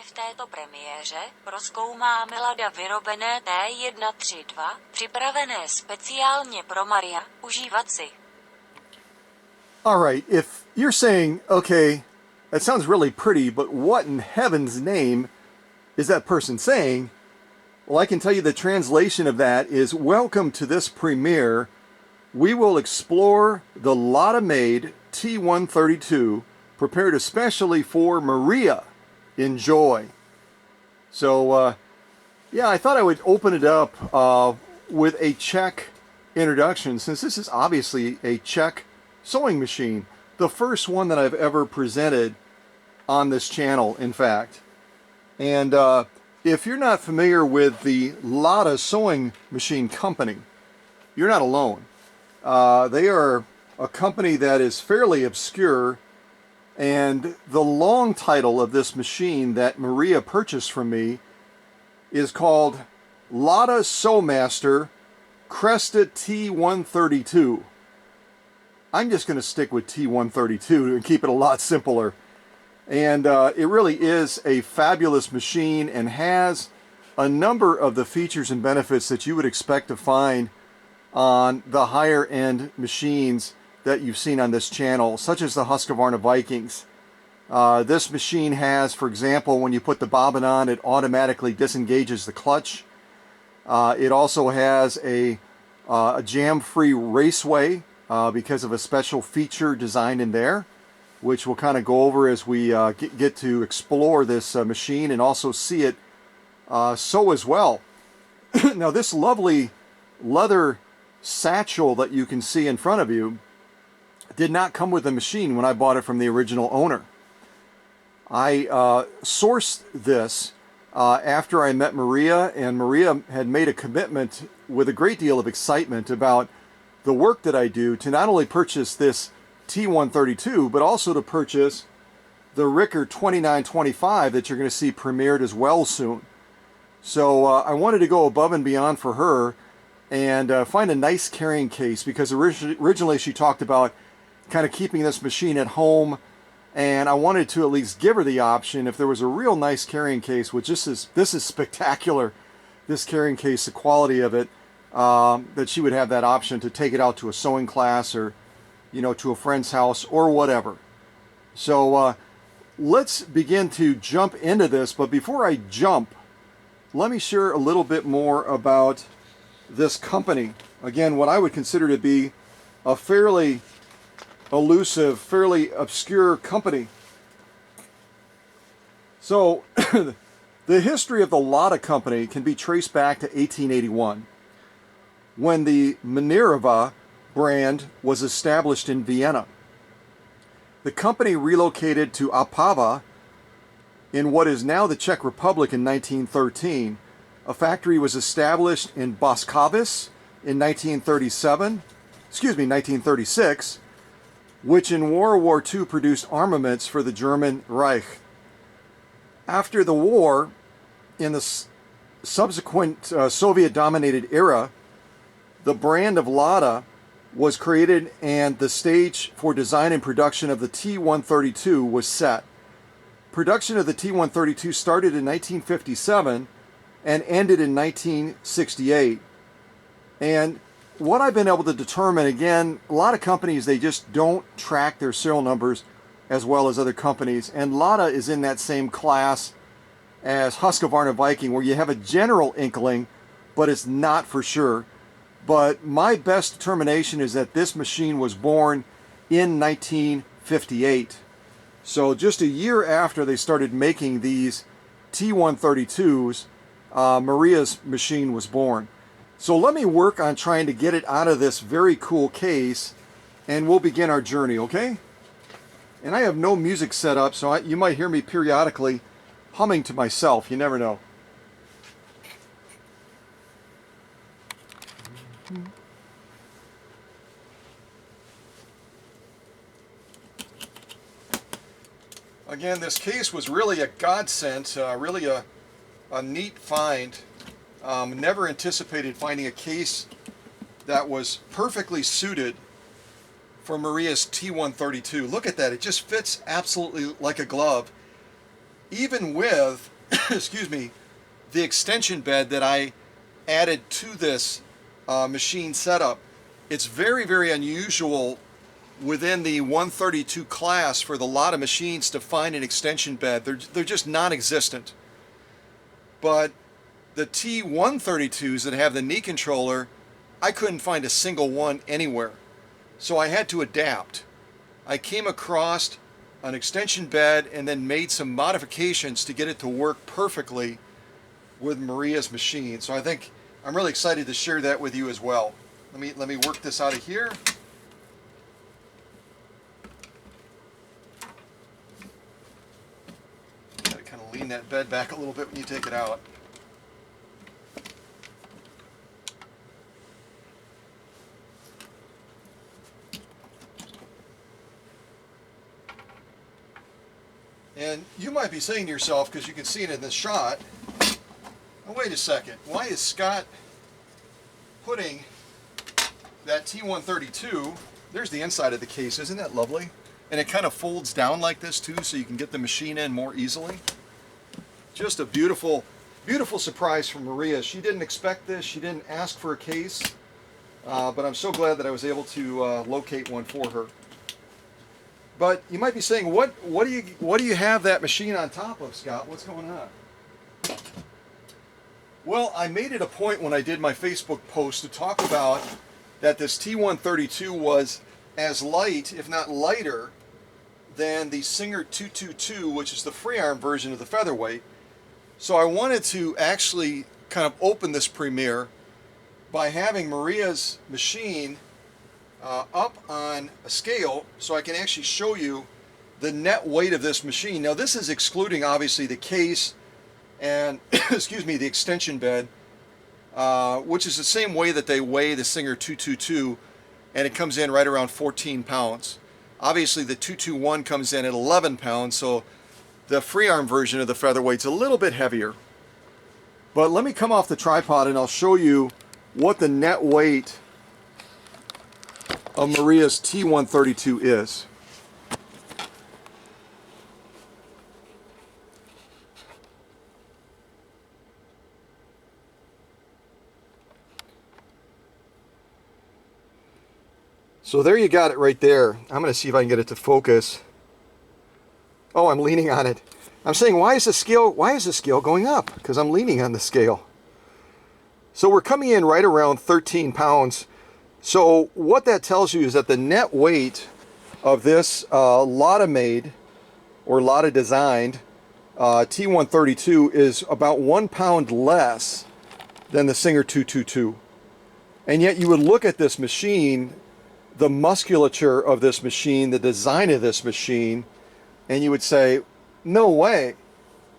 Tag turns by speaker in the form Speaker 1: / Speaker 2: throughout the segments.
Speaker 1: v této premiéře prozkoumáme LADA vyrobené T-132, připravené speciálně pro Maria, užívat si.
Speaker 2: All right, if you're saying, okay, that sounds really pretty, but what in heaven's name is that person saying? Well, I can tell you the translation of that is, welcome to this premiere. We will explore the LADA-made T-132, prepared especially for Maria. Enjoy. So, yeah, I thought I would open it up with a Czech introduction, since this is obviously a Czech sewing machine. The first one that I've ever presented on this channel, in fact. And if you're not familiar with the LADA sewing machine company, you're not alone. They are a company that is fairly obscure, and the long title of this machine that Maria purchased from me is called LADA Sewmaster Cresta T-132. I'm just going to stick with T-132 and keep it a lot simpler. And it really is a fabulous machine and has a number of the features and benefits that you would expect to find on the higher end machines that you've seen on this channel, such as the Husqvarna Vikings. This machine has, for example, when you put the bobbin on, it automatically disengages the clutch. It also has a jam-free raceway because of a special feature designed in there, which we'll kind of go over as we get to explore this machine and also see it sew as well. Now, this lovely leather satchel that you can see in front of you did not come with the machine when I bought it from the original owner. I sourced this after I met Maria, and Maria had made a commitment with a great deal of excitement about the work that I do to not only purchase this T-132, but also to purchase the Ricker 2925 that you're going to see premiered as well soon. So I wanted to go above and beyond for her and find a nice carrying case, because originally she talked about kind of keeping this machine at home, and I wanted to at least give her the option if there was a real nice carrying case, which this is spectacular, this carrying case, the quality of it, that she would have that option to take it out to a sewing class or, you know, to a friend's house or whatever. So let's begin to jump into this, but before I jump, let me share a little bit more about this company. Again, what I would consider to be a fairly elusive, fairly obscure company. So the history of the LADA company can be traced back to 1881, when the Minerva brand was established in Vienna. The company relocated to Opava in what is now the Czech Republic in 1913. A factory was established in Boskovice in 1936, which in World War II produced armaments for the German Reich. After the war, in the subsequent Soviet-dominated era, the brand of LADA was created and the stage for design and production of the T-132 was set. Production of the T-132 started in 1957 and ended in 1968. And what I've been able to determine, again, a lot of companies, they just don't track their serial numbers as well as other companies. And LADA is in that same class as Husqvarna Viking, where you have a general inkling, but it's not for sure. But my best determination is that this machine was born in 1958. So just a year after they started making these T-132s, Maria's machine was born. So let me work on trying to get it out of this very cool case, and we'll begin our journey, okay? And I have no music set up, so you might hear me periodically humming to myself. You never know. Again, this case was really a godsend, really a neat find. Never anticipated finding a case that was perfectly suited for Maria's T-132. Look at that, it just fits absolutely like a glove, even with excuse me, the extension bed that I added to this machine setup. It's very, very unusual within the 132 class for the LADA machines to find an extension bed. They're just non-existent. But the T-132s that have the knee controller, I couldn't find a single one anywhere. So I had to adapt. I came across an extension bed and then made some modifications to get it to work perfectly with Maria's machine. So I think I'm really excited to share that with you as well. Let me work this out of here. Gotta kind of lean that bed back a little bit when you take it out. And you might be saying to yourself, because you can see it in this shot, oh, wait a second, why is Scott putting that T-132, there's the inside of the case, isn't that lovely? And it kind of folds down like this too, so you can get the machine in more easily. Just a beautiful, beautiful surprise from Maria. She didn't expect this, she didn't ask for a case, but I'm so glad that I was able to locate one for her. But you might be saying, what do you have that machine on top of, Scott? What's going on? Well, I made it a point when I did my Facebook post to talk about that this T-132 was as light, if not lighter, than the Singer 222, which is the free arm version of the Featherweight. So I wanted to actually kind of open this premiere by having Maria's machine up on a scale so I can actually show you the net weight of this machine. Now this is excluding obviously the case and excuse me, the extension bed, which is the same way that they weigh the Singer 222, and it comes in right around 14 pounds. Obviously the 221 comes in at 11 pounds, so the free arm version of the Featherweight's a little bit heavier. But let me come off the tripod and I'll show you what the net weight of Maria's T-132 is. So there you got it right there. I'm going to see if I can get it to focus. Oh, I'm leaning on it. I'm saying, why is the scale going up? Because I'm leaning on the scale. So we're coming in right around 13 pounds. So what that tells you is that the net weight of this LADA made or LADA designed T-132 is about 1 pound less than the Singer 222. And yet you would look at this machine, the musculature of this machine, the design of this machine, and you would say, no way.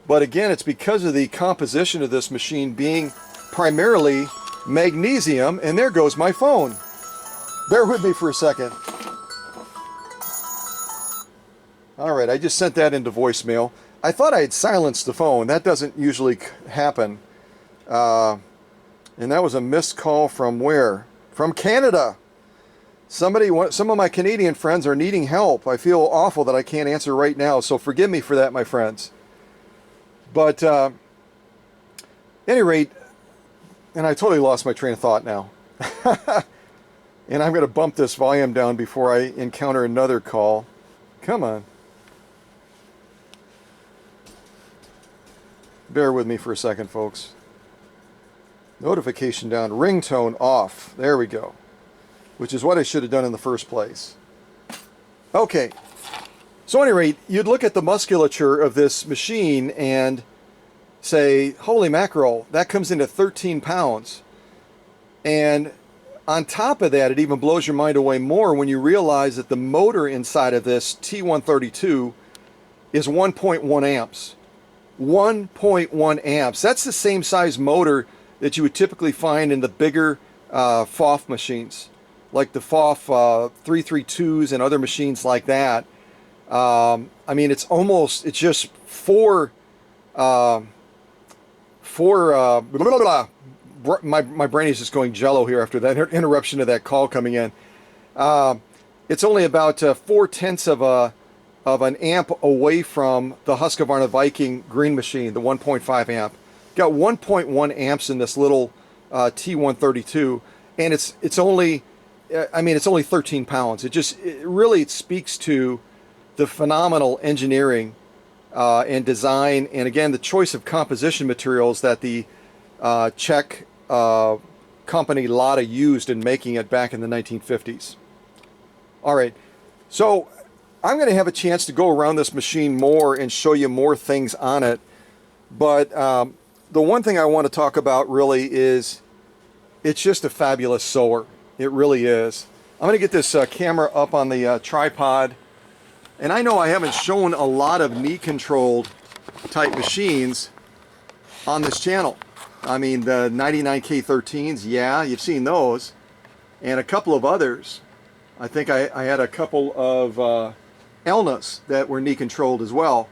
Speaker 2: But again, it's because of the composition of this machine being primarily magnesium, and there goes my phone. Bear with me for a second. All right, I just sent that into voicemail. I thought I had silenced the phone. That doesn't usually happen. And that was a missed call from where? From Canada. Some of my Canadian friends are needing help. I feel awful that I can't answer right now, so forgive me for that, my friends. But at any rate, and I totally lost my train of thought now. And I'm going to bump this volume down before I encounter another call. Come on. Bear with me for a second, folks. Notification down, ringtone off. There we go. Which is what I should have done in the first place. Okay. So at any rate, you'd look at the musculature of this machine and say, holy mackerel, that comes into 13 pounds. And on top of that, it even blows your mind away more when you realize that the motor inside of this T-132 is 1.1 amps. 1.1 amps. That's the same size motor that you would typically find in the bigger FOF machines, like the FOF 332s and other machines like that. I mean, it's just four, blah, blah, blah. My brain is just going jello here after that interruption of that call coming in. It's only about 4/10 of of an amp away from the Husqvarna Viking green machine, the 1.5 amp. Got 1.1 amps in this little T-132, and it's only, I mean, it's only 13 pounds. It really speaks to the phenomenal engineering and design, and again, the choice of composition materials that the Czech company LADA used in making it back in the 1950s. All right, so I'm going to have a chance to go around this machine more and show you more things on it, but the one thing I want to talk about really is it's just a fabulous sower. It really is. I'm going to get this camera up on the tripod, and I know I haven't shown a lot of knee controlled type machines on this channel. I mean, the 99K13s, yeah, you've seen those, and a couple of others. I think I had a couple of Elnas that were knee controlled as well,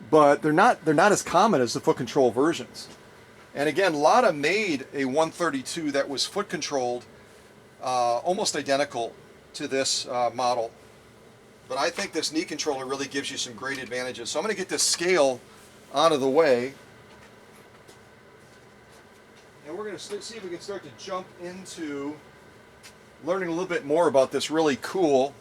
Speaker 2: but they're not as common as the foot control versions. And again, LADA made a 132 that was foot controlled, almost identical to this model. But I think this knee controller really gives you some great advantages. So I'm going to get this scale out of the way, and we're going to see if we can start to jump into learning a little bit more about this really cool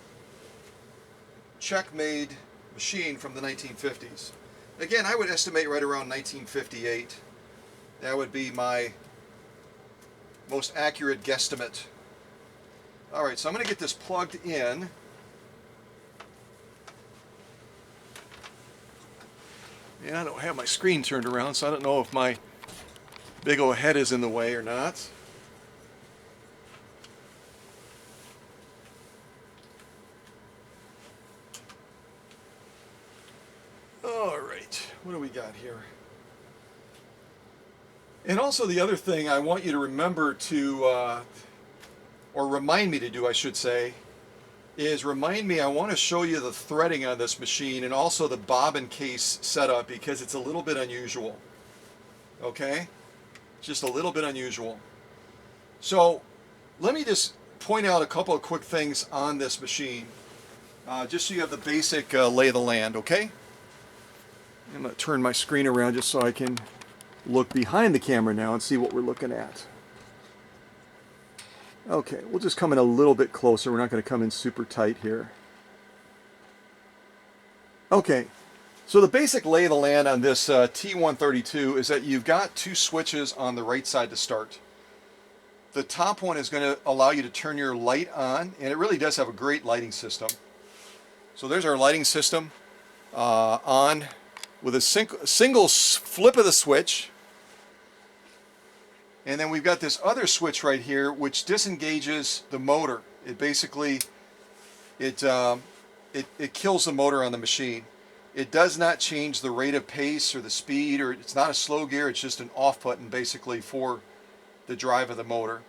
Speaker 2: Czech-made machine from the 1950s. Again, I would estimate right around 1958. That would be my most accurate guesstimate. All right, so I'm going to get this plugged in. Yeah, I don't have my screen turned around, so I don't know if my big old head is in the way or not. All right, what do we got here? And also the other thing I want you to remember to, or remind me to do, I should say, is remind me, I want to show you the threading on this machine and also the bobbin case setup, because it's a little bit unusual. Okay? Just a little bit unusual. So let me just point out a couple of quick things on this machine, just so you have the basic lay of the land, okay? I'm going to turn my screen around just so I can look behind the camera now and see what we're looking at. Okay, we'll just come in a little bit closer. We're not going to come in super tight here. Okay, so the basic lay of the land on this T-132 is that you've got two switches on the right side to start. The top one is going to allow you to turn your light on, and it really does have a great lighting system. So there's our lighting system on with a single flip of the switch. And then we've got this other switch right here which disengages the motor. It basically, it kills the motor on the machine. It does not change the rate of pace or the speed, or it's not a slow gear, it's just an off button basically for the drive of the motor.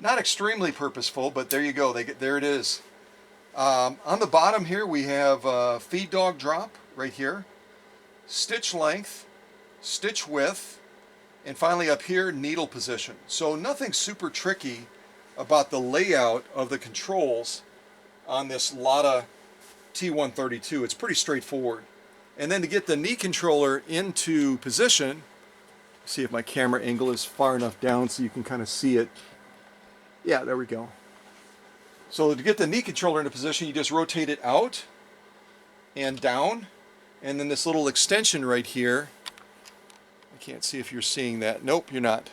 Speaker 2: Not extremely purposeful, but there you go, there it is. On the bottom here we have feed dog drop right here, stitch length, stitch width, and finally up here, needle position. So nothing super tricky about the layout of the controls on this LADA T-132. It's pretty straightforward. And then to get the knee controller into position, see if my camera angle is far enough down so you can kind of see it. Yeah, there we go. So to get the knee controller into position, you just rotate it out and down, and then this little extension right here, I can't see if you're seeing that. Nope, you're not.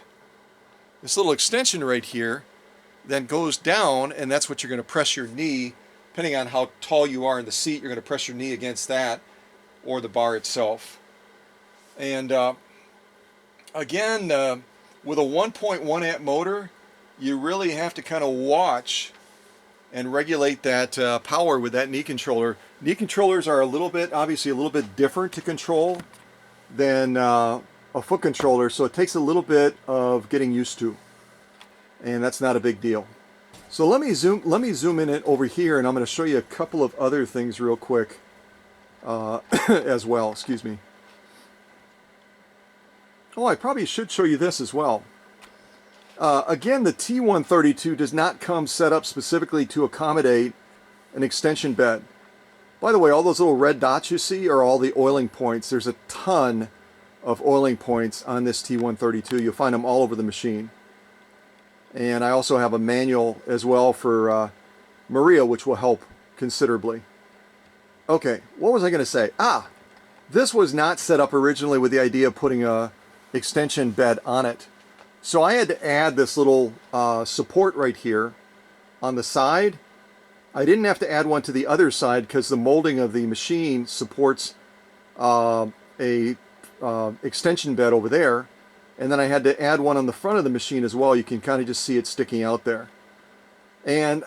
Speaker 2: This little extension right here then goes down, and that's what you're going to press your knee, depending on how tall you are in the seat, you're going to press your knee against that or the bar itself. And again, with a 1.1 amp motor, you really have to kind of watch and regulate that power with that knee controller. Knee controllers are obviously a little bit different to control than a foot controller, so it takes a little bit of getting used to, and that's not a big deal. So let me zoom in it over here, and I'm going to show you a couple of other things real quick as well. Excuse me. Oh, I probably should show you this as well. Again, the T-132 does not come set up specifically to accommodate an extension bed. By the way, all those little red dots you see are all the oiling points. There's a ton of oiling points on this T132. You'll find them all over the machine. And I also have a manual as well for Maria, which will help considerably. Okay, what was I going to say? This was not set up originally with the idea of putting a extension bed on it. So I had to add this little support right here on the side. I didn't have to add one to the other side because the molding of the machine supports a extension bed over there. And then I had to add one on the front of the machine as well. You can kind of just see it sticking out there. And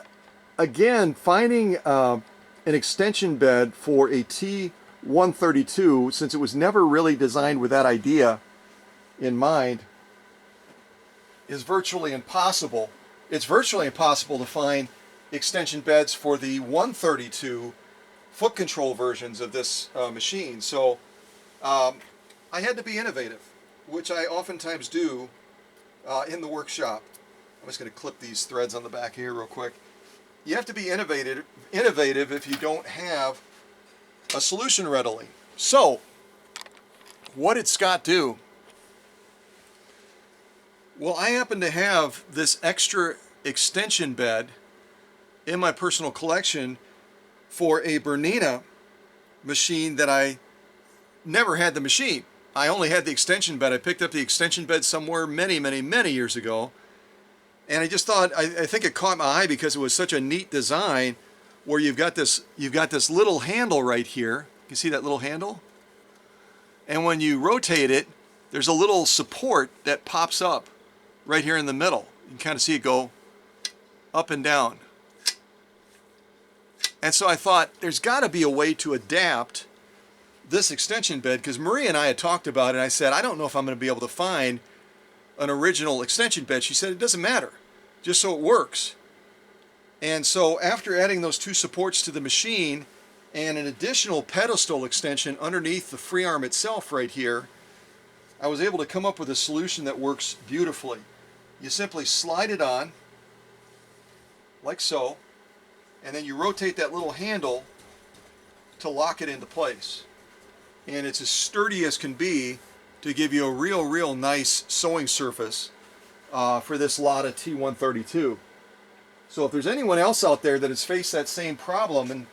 Speaker 2: again, finding an extension bed for a T132, since it was never really designed with that idea in mind, is virtually impossible. It's virtually impossible to find extension beds for the 132 foot control versions of this machine. So I had to be innovative, which I oftentimes do in the workshop. I'm just going to clip these threads on the back here real quick. You have to be innovative if you don't have a solution readily. So what did Scott do? Well, I happen to have this extra extension bed in my personal collection for a Bernina machine that I never had the machine. I only had the extension bed. I picked up the extension bed somewhere many years ago. And I just thought, I think it caught my eye because it was such a neat design where you've got this little handle right here. You see that little handle? And when you rotate it, there's a little support that pops up right here in the middle. You can kind of see it go up and down. And so I thought there's got to be a way to adapt this extension bed, because Maria and I had talked about it, and I said, I don't know if I'm going to be able to find an original extension bed. She said, it doesn't matter, just so it works. And so after adding those two supports to the machine and an additional pedestal extension underneath the free arm itself right here, I was able to come up with a solution that works beautifully. You simply slide it on, like so, and then you rotate that little handle to lock it into place. And it's as sturdy as can be to give you a real nice sewing surface for this LADA T132. So if there's anyone else out there that has faced that same problem and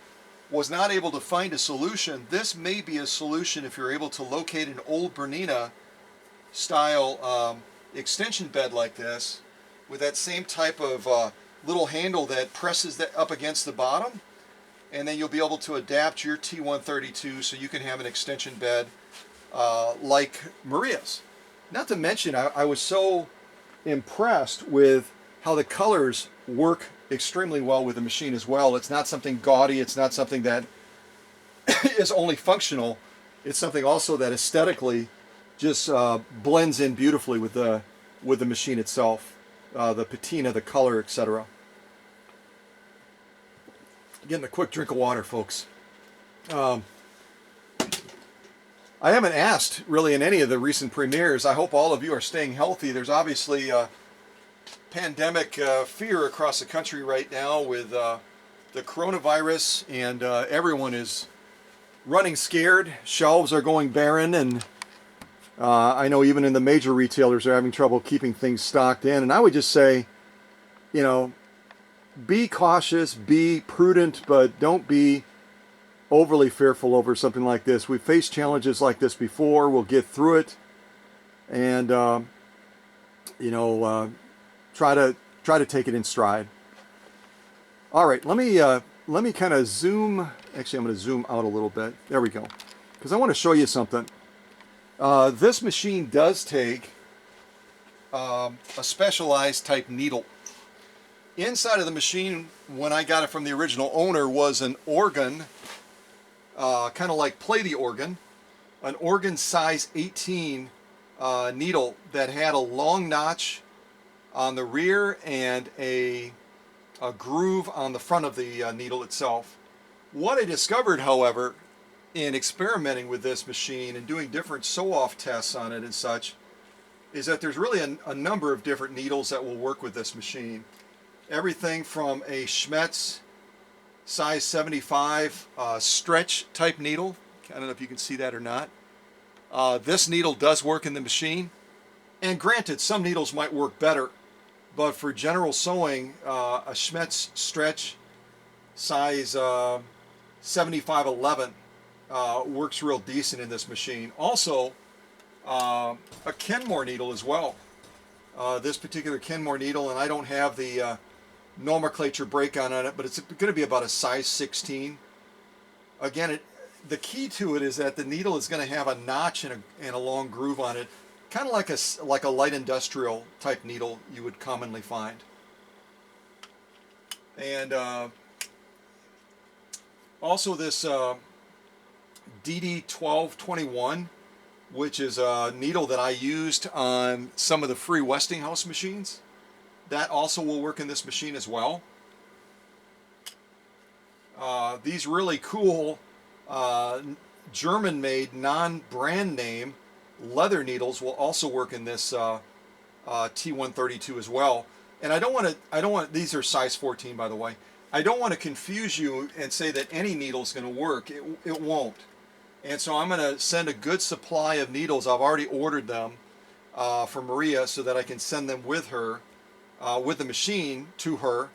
Speaker 2: was not able to find a solution, this may be a solution if you're able to locate an old Bernina style extension bed like this with that same type of little handle that presses that up against the bottom, and then you'll be able to adapt your T132 so you can have an extension bed like Maria's. Not to mention, I was so impressed with how the colors work extremely well with the machine as well. It's not something gaudy, it's not something that is only functional, it's something also that aesthetically just blends in beautifully with the machine itself, the patina, the color, etc. Getting a quick drink of water, folks. I haven't asked really in any of the recent premieres. I hope all of you are staying healthy. There's obviously pandemic fear across the country right now with the coronavirus, and everyone is running scared. Shelves are going barren, and I know even in the major retailers are having trouble keeping things stocked in. And I would just say, you know, be cautious, be prudent, but don't be overly fearful over something like this. We've faced challenges like this before. We'll get through it, and you know, try to take it in stride. All right, let me kind of zoom. Actually, I'm going to zoom out a little bit. There we go, because I want to show you something. This machine does take a specialized type needle. Inside of the machine, when I got it from the original owner, was an organ, kind of like play the organ, an organ size 18 needle that had a long notch on the rear and a groove on the front of the needle itself. What I discovered, however, in experimenting with this machine and doing different sew-off tests on it and such, is that there's really a number of different needles that will work with this machine. Everything from a Schmetz size 75 stretch type needle. I don't know if you can see that or not. This needle does work in the machine, and granted, some needles might work better, but for general sewing, a Schmetz stretch size 7511 works real decent in this machine. Also, a Kenmore needle as well. This particular Kenmore needle, and I don't have the nomenclature breakdown on it, but it's going to be about a size 16. Again, the key to it is that the needle is going to have a notch and a long groove on it, kind of like a light industrial type needle you would commonly find. And also this DD1221, which is a needle that I used on some of the free Westinghouse machines. That also will work in this machine as well. These really cool German-made, non-brand name leather needles will also work in this T132 as well. And I don't want, these are size 14 by the way. I don't want to confuse you and say that any needle is going to work. It won't. And so I'm going to send a good supply of needles. I've already ordered them for Maria so that I can send them with her, with the machine to her,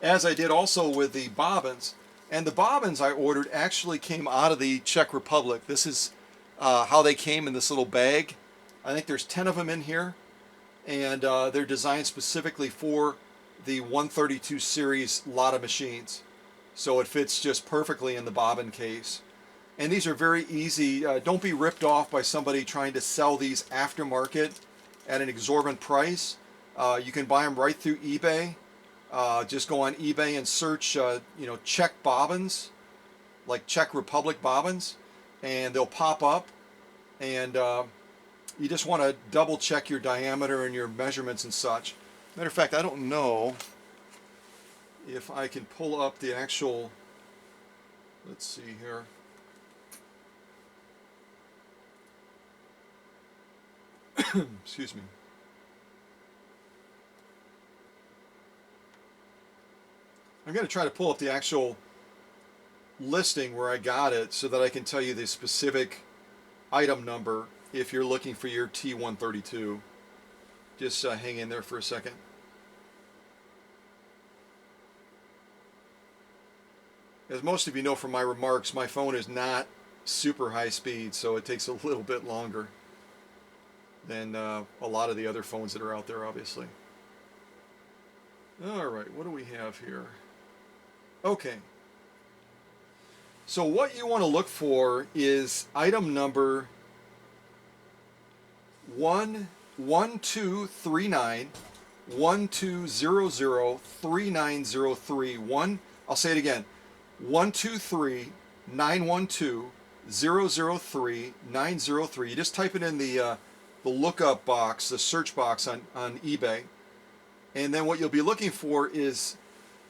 Speaker 2: as I did also with the bobbins. And the bobbins I ordered actually came out of the Czech Republic. This is how they came in this little bag. I think there's 10 of them in here, and they're designed specifically for the 132 series LADA machines. So it fits just perfectly in the bobbin case. And these are very easy. Don't be ripped off by somebody trying to sell these aftermarket at an exorbitant price. You can buy them right through eBay. Just go on eBay and search, Czech bobbins, like Czech Republic bobbins, and they'll pop up. And you just want to double check your diameter and your measurements and such. Matter of fact, I don't know if I can pull up the actual, let's see here. Excuse me. I'm going to try to pull up the actual listing where I got it so that I can tell you the specific item number if you're looking for your T132. Just hang in there for a second. As most of you know from my remarks, my phone is not super high speed, so it takes a little bit longer than a lot of the other phones that are out there, obviously. Alright, what do we have here? Okay. So what you want to look for is item number 1239 1200 3903. I'll say it again. 123 912 003 903. You just type it in the lookup box, the search box on eBay. And then what you'll be looking for is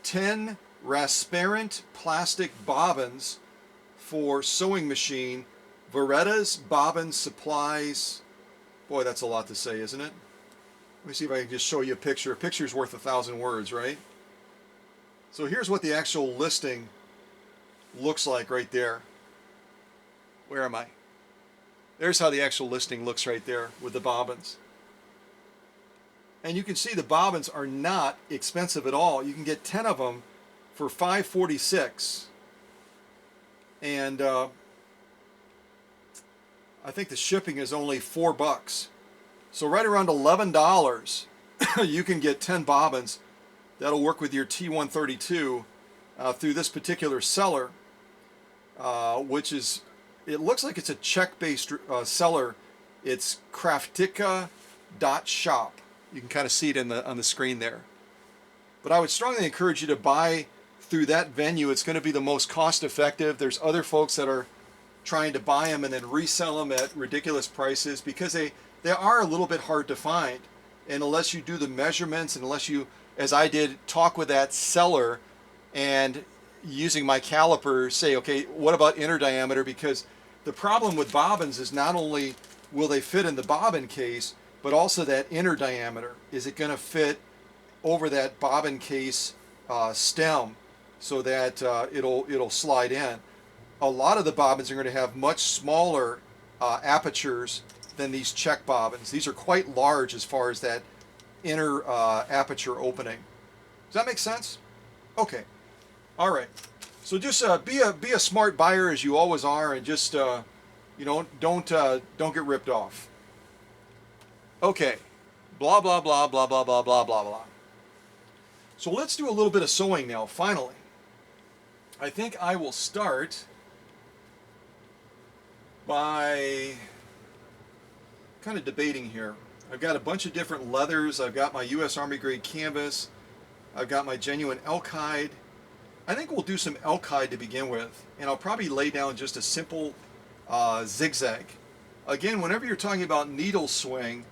Speaker 2: 10 transparent plastic bobbins for sewing machine, Veretta's Bobbin Supplies. Boy, that's a lot to say, isn't it? Let me see if I can just show you a picture. A picture's worth 1,000 words, right? So here's what the actual listing looks like right there. Where am I? There's how the actual listing looks right there with the bobbins. And you can see the bobbins are not expensive at all. You can get 10 of them for $5.46. And I think the shipping is only $4. So right around $11 you can get 10 bobbins that'll work with your T132 through this particular seller, which is, it looks like it's a Czech-based seller. It's craftica.shop. You can kind of see it on the screen there. But I would strongly encourage you to buy through that venue. It's going to be the most cost-effective. There's other folks that are trying to buy them and then resell them at ridiculous prices because they are a little bit hard to find. And unless you do the measurements and unless you, as I did, talk with that seller and using my caliper say, okay, what about inner diameter? Because the problem with bobbins is not only will they fit in the bobbin case, but also that inner diameter. Is it going to fit over that bobbin case stem? so that it'll slide in. A lot of the bobbins are going to have much smaller apertures than these Czech bobbins. These are quite large as far as that inner aperture opening. Does that make sense? Okay. All right. So just be a smart buyer as you always are, and just don't get ripped off. Okay. Blah blah blah blah blah blah blah blah blah. So let's do a little bit of sewing now. Finally, I think I will start by kind of debating here. I've got a bunch of different leathers. I've got my U.S. Army grade canvas. I've got my genuine elk hide. I think we'll do elk hide to begin with, and I'll probably lay down just a simple zigzag. Again, whenever you're talking about needle swing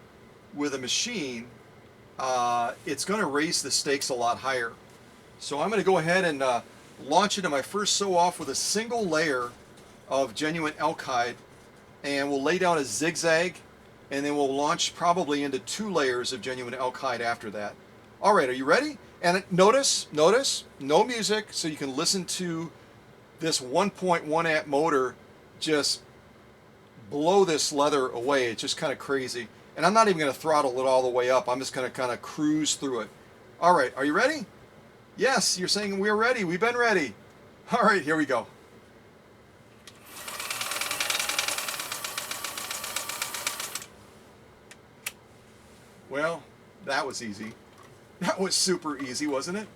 Speaker 2: with a machine, it's going to raise the stakes a lot higher. So I'm going to go ahead and launch into my first sew off with a single layer of genuine elk hide, and we'll lay down a zigzag, and then we'll launch probably into 2 layers of genuine elk hide after that. All right, are you ready? And notice, no music, so you can listen to this 1.1 amp motor just blow this leather away. It's just kind of crazy. And I'm not even going to throttle it all the way up. I'm just going to kind of cruise through it. All right, are you ready? Yes, you're saying we're ready. We've been ready. All right, here we go. Well, that was easy. That was super easy, wasn't it?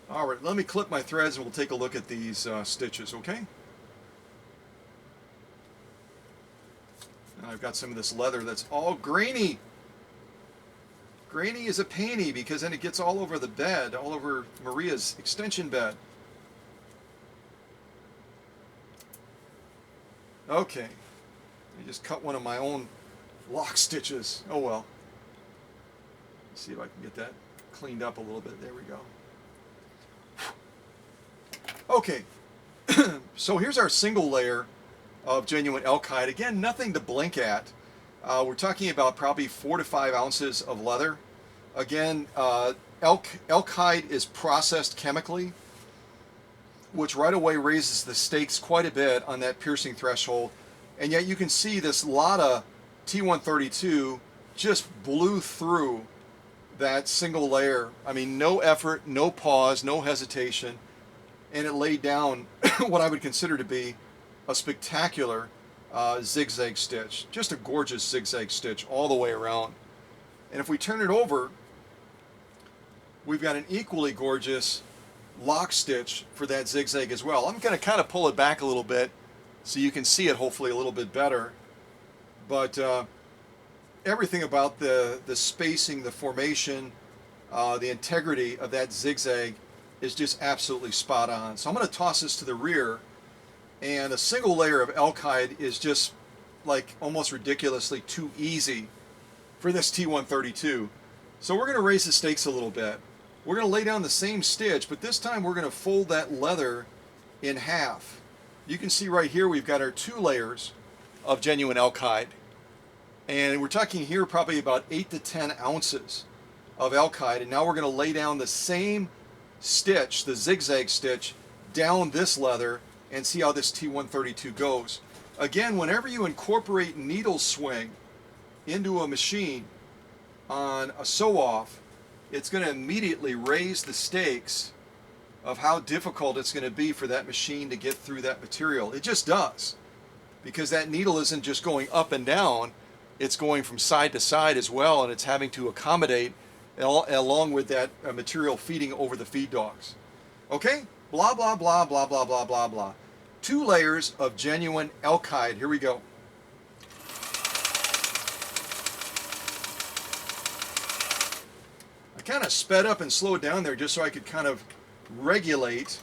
Speaker 2: All right, let me clip my threads and we'll take a look at these stitches, okay? Now I've got some of this leather that's all grainy. Grainy is a painy because then it gets all over the bed, all over Maria's extension bed. Okay, I just cut one of my own lock stitches. Oh well. Let's see if I can get that cleaned up a little bit. There we go. Okay, so here's our single layer of genuine elk hide. Again, nothing to blink at. We're talking about probably 4 to 5 ounces of leather. Again, elk hide is processed chemically, which right away raises the stakes quite a bit on that piercing threshold. And yet you can see this LADA T-132 just blew through that single layer. I mean, no effort, no pause, no hesitation. And it laid down what I would consider to be a spectacular zigzag stitch. Just a gorgeous zigzag stitch all the way around. And if we turn it over, we've got an equally gorgeous lock stitch for that zigzag as well. I'm going to kind of pull it back a little bit so you can see it hopefully a little bit better. But everything about the spacing, the formation, the integrity of that zigzag is just absolutely spot on. So I'm going to toss this to the rear, and a single layer of elk hide is just like almost ridiculously too easy for this T-132. So we're going to raise the stakes a little bit. We're going to lay down the same stitch, but this time we're going to fold that leather in half. You can see right here we've got our 2 layers of genuine elk hide. And we're talking here probably about 8 to 10 ounces of elk hide. And now we're going to lay down the same stitch, the zigzag stitch, down this leather and see how this T-132 goes. Again, whenever you incorporate needle swing into a machine on a sew-off, it's going to immediately raise the stakes of how difficult it's going to be for that machine to get through that material. It just does, because that needle isn't just going up and down, it's going from side to side as well, and it's having to accommodate along with that material feeding over the feed dogs. Okay? Blah, blah, blah, blah, blah, blah, blah, blah. 2 layers of genuine elk hide. Here we go. I kind of sped up and slowed down there just so I could kind of regulate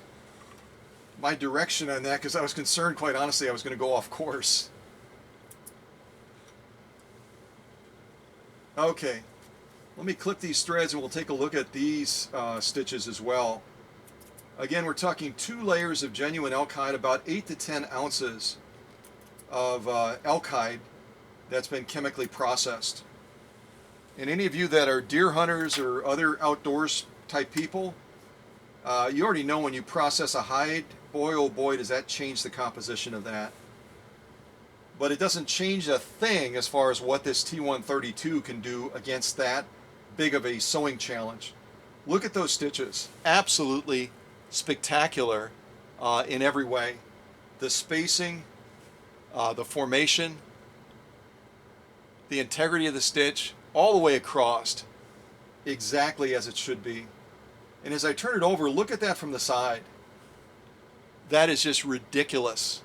Speaker 2: my direction on that, because I was concerned, quite honestly, I was going to go off course. Okay, let me clip these threads and we'll take a look at these stitches as well. Again, we're talking 2 layers of genuine elk hide, about 8 to 10 ounces of elk hide that's been chemically processed. And any of you that are deer hunters or other outdoors type people, you already know when you process a hide, boy oh boy does that change the composition of that. But it doesn't change a thing as far as what this T-132 can do against that big of a sewing challenge. Look at those stitches. Absolutely spectacular in every way. The spacing, the formation, the integrity of the stitch, all the way across, exactly as it should be. And as I turn it over, look at that from the side. That is just ridiculous.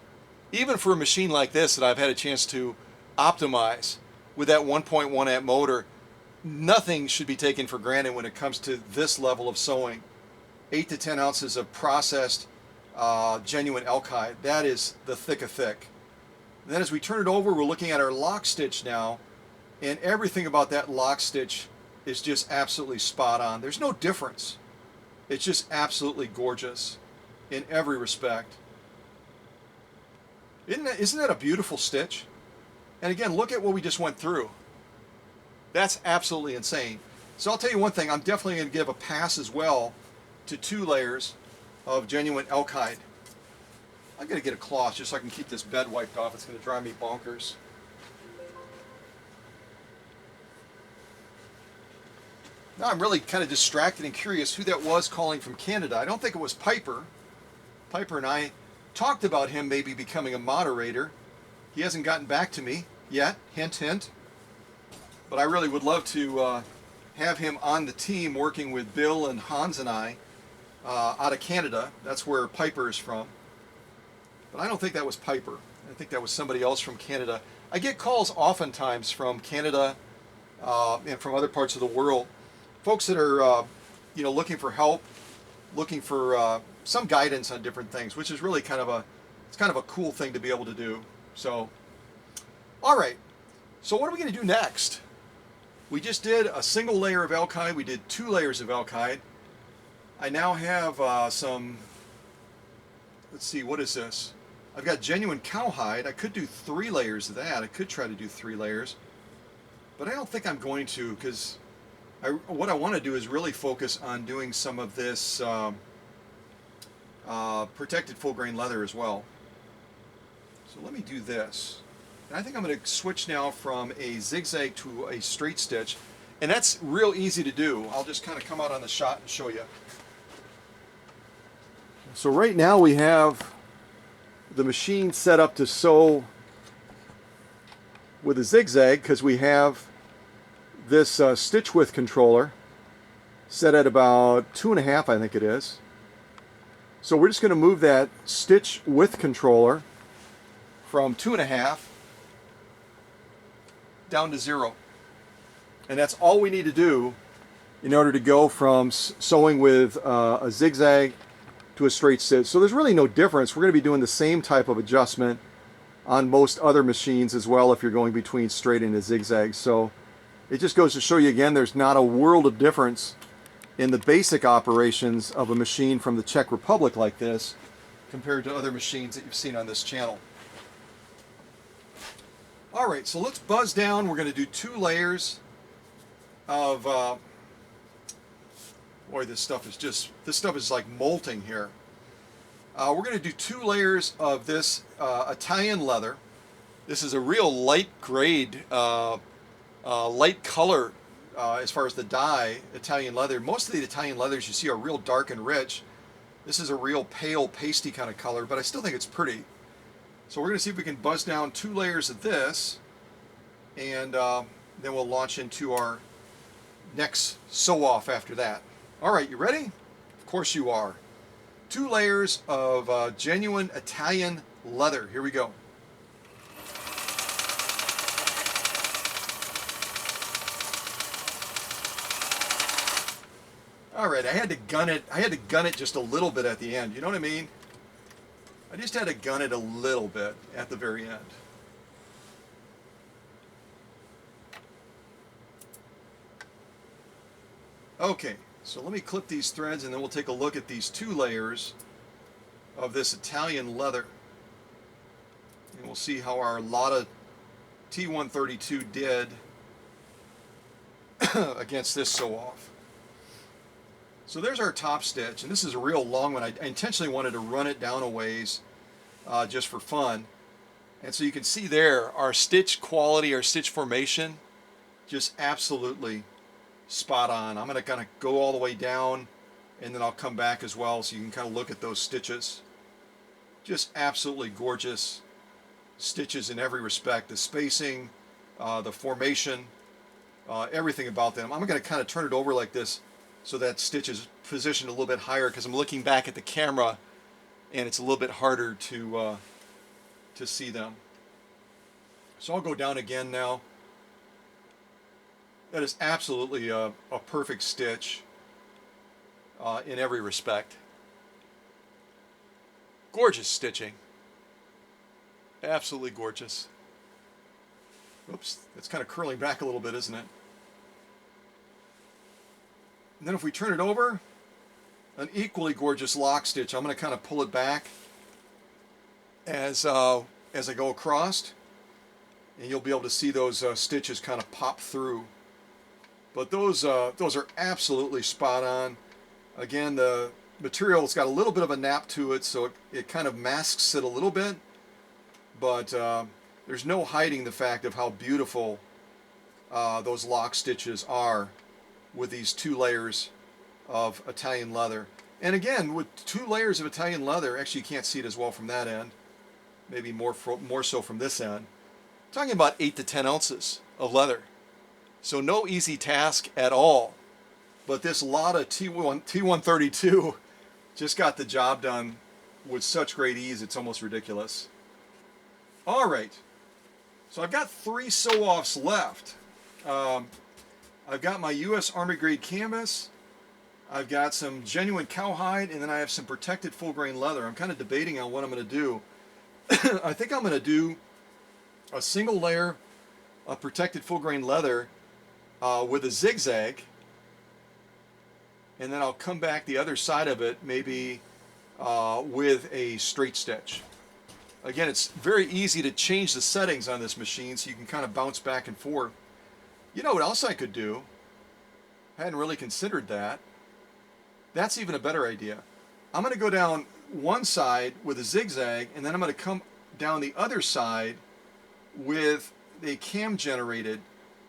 Speaker 2: Even for a machine like this that I've had a chance to optimize with that 1.1 amp motor, nothing should be taken for granted when it comes to this level of sewing. 8 to 10 ounces of processed genuine elk hide. That is the thick of thick. And then as we turn it over, we're looking at our lock stitch now, and everything about that lock stitch is just absolutely spot on. There's no difference. It's just absolutely gorgeous in every respect. Isn't that a beautiful stitch? And again, look at what we just went through. That's absolutely insane. So I'll tell you one thing, I'm definitely going to give a pass as well to 2 layers of genuine elk hide. I'm going to get a cloth just so I can keep this bed wiped off. It's going to drive me bonkers. Now I'm really kind of distracted and curious who that was calling from Canada. I don't think it was Piper. Piper and I talked about him maybe becoming a moderator. He hasn't gotten back to me yet, hint hint. But I really would love to have him on the team working with Bill and Hans and I out of Canada. That's where Piper is from. But I don't think that was Piper. I think that was somebody else from Canada. I get calls oftentimes from Canada and from other parts of the world. Folks that are looking for help, looking for some guidance on different things, which is really kind of a cool thing to be able to do. So, all right. So what are we going to do next? We just did a single layer of elk hide. We did 2 layers of elk hide. I now have some. Let's see, what is this? I've got genuine cowhide. I could do 3 layers of that. I could try to do 3 layers, but I don't think I'm going to, because what I want to do is really focus on doing some of this protected full grain leather as well. So let me do this. And I think I'm going to switch now from a zigzag to a straight stitch, and that's real easy to do. I'll just kind of come out on the shot and show you. So right now we have the machine set up to sew with a zigzag because we have this stitch width controller set at about 2.5, I think it is. So we're just going to move that stitch width controller from 2.5 down to 0. And that's all we need to do in order to go from sewing with a zigzag to a straight stitch. So there's really no difference. We're going to be doing the same type of adjustment on most other machines as well if you're going between straight and a zigzag. So it just goes to show you again, there's not a world of difference in the basic operations of a machine from the Czech Republic like this compared to other machines that you've seen on this channel. All right, so let's buzz down. We're going to do 2 layers of boy, this stuff is like molting here. We're going to do 2 layers of this Italian leather. This is a real light grade, light color as far as the dye Italian leather. Most of the Italian leathers you see are real dark and rich. This is a real pale, pasty kind of color, but I still think it's pretty. So we're going to see if we can buzz down 2 layers of this, and then we'll launch into our next sew off after that. All right, you ready? Of course you are. 2 layers of genuine Italian leather. Here we go. All right, I had to gun it. I had to gun it just a little bit at the end. You know what I mean? I just had to gun it a little bit at the very end. Okay, so let me clip these threads and then we'll take a look at these 2 layers of this Italian leather. And we'll see how our LADA T-132 did against this sew-off. So there's our top stitch, and this is a real long one. I intentionally wanted to run it down a ways just for fun. And so you can see there, our stitch quality, our stitch formation, just absolutely spot on. I'm going to kind of go all the way down, and then I'll come back as well so you can kind of look at those stitches. Just absolutely gorgeous stitches in every respect. The spacing, the formation, everything about them. I'm going to kind of turn it over like this so that stitch is positioned a little bit higher because I'm looking back at the camera and it's a little bit harder to see them. So I'll go down again now. That is absolutely a perfect stitch in every respect. Gorgeous stitching. Absolutely gorgeous. Oops, that's kind of curling back a little bit, isn't it? And then if we turn it over, an equally gorgeous lock stitch. I'm going to kind of pull it back as I go across, and you'll be able to see those stitches kind of pop through. But those are absolutely spot on. Again, the material's got a little bit of a nap to it, so it kind of masks it a little bit. But there's no hiding the fact of how beautiful those lock stitches are with these 2 layers of Italian leather. And again, with 2 layers of Italian leather, actually you can't see it as well from that end, maybe more so from this end. I'm talking about 8 to 10 ounces of leather. So no easy task at all. But this LADA T-132 just got the job done with such great ease, it's almost ridiculous. All right, so I've got 3 sew-offs left. I've got my U.S. Army grade canvas, I've got some genuine cowhide, and then I have some protected full grain leather. I'm kind of debating on what I'm going to do. I think I'm going to do a single layer of protected full grain leather with a zigzag, and then I'll come back the other side of it maybe with a straight stitch. Again, it's very easy to change the settings on this machine so you can kind of bounce back and forth. You know what else I could do? I hadn't really considered that. That's even a better idea. I'm going to go down one side with a zigzag, and then I'm going to come down the other side with a cam generated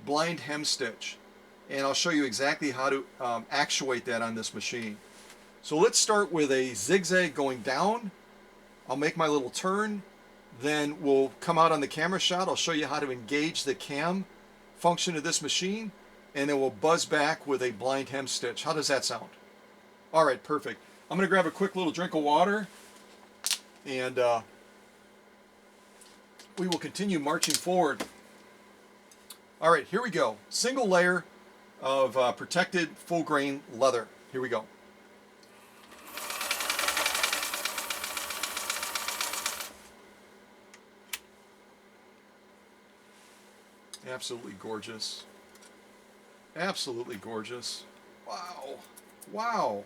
Speaker 2: blind hem stitch. And I'll show you exactly how to actuate that on this machine. So let's start with a zigzag going down. I'll make my little turn, then we'll come out on the camera shot. I'll show you how to engage the cam function of this machine, and then we'll buzz back with a blind hem stitch. How does that sound? All right, perfect. I'm going to grab a quick little drink of water, and we will continue marching forward. All right, here we go. Single layer of protected full grain leather. Here we go. Absolutely gorgeous. Absolutely gorgeous. Wow. Wow.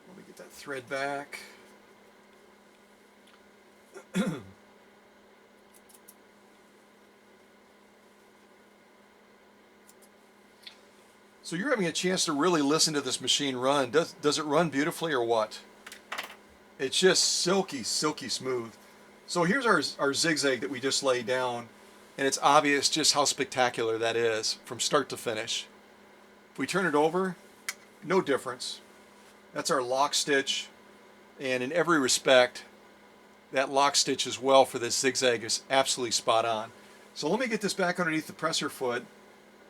Speaker 2: Let me get that thread back. So you're having a chance to really listen to this machine run. Does it run beautifully or what? It's just silky, silky smooth. So here's our zigzag that we just laid down, and it's obvious just how spectacular that is from start to finish. If we turn it over, no difference. That's our lock stitch, and in every respect, that lock stitch as well for this zigzag is absolutely spot on. So let me get this back underneath the presser foot,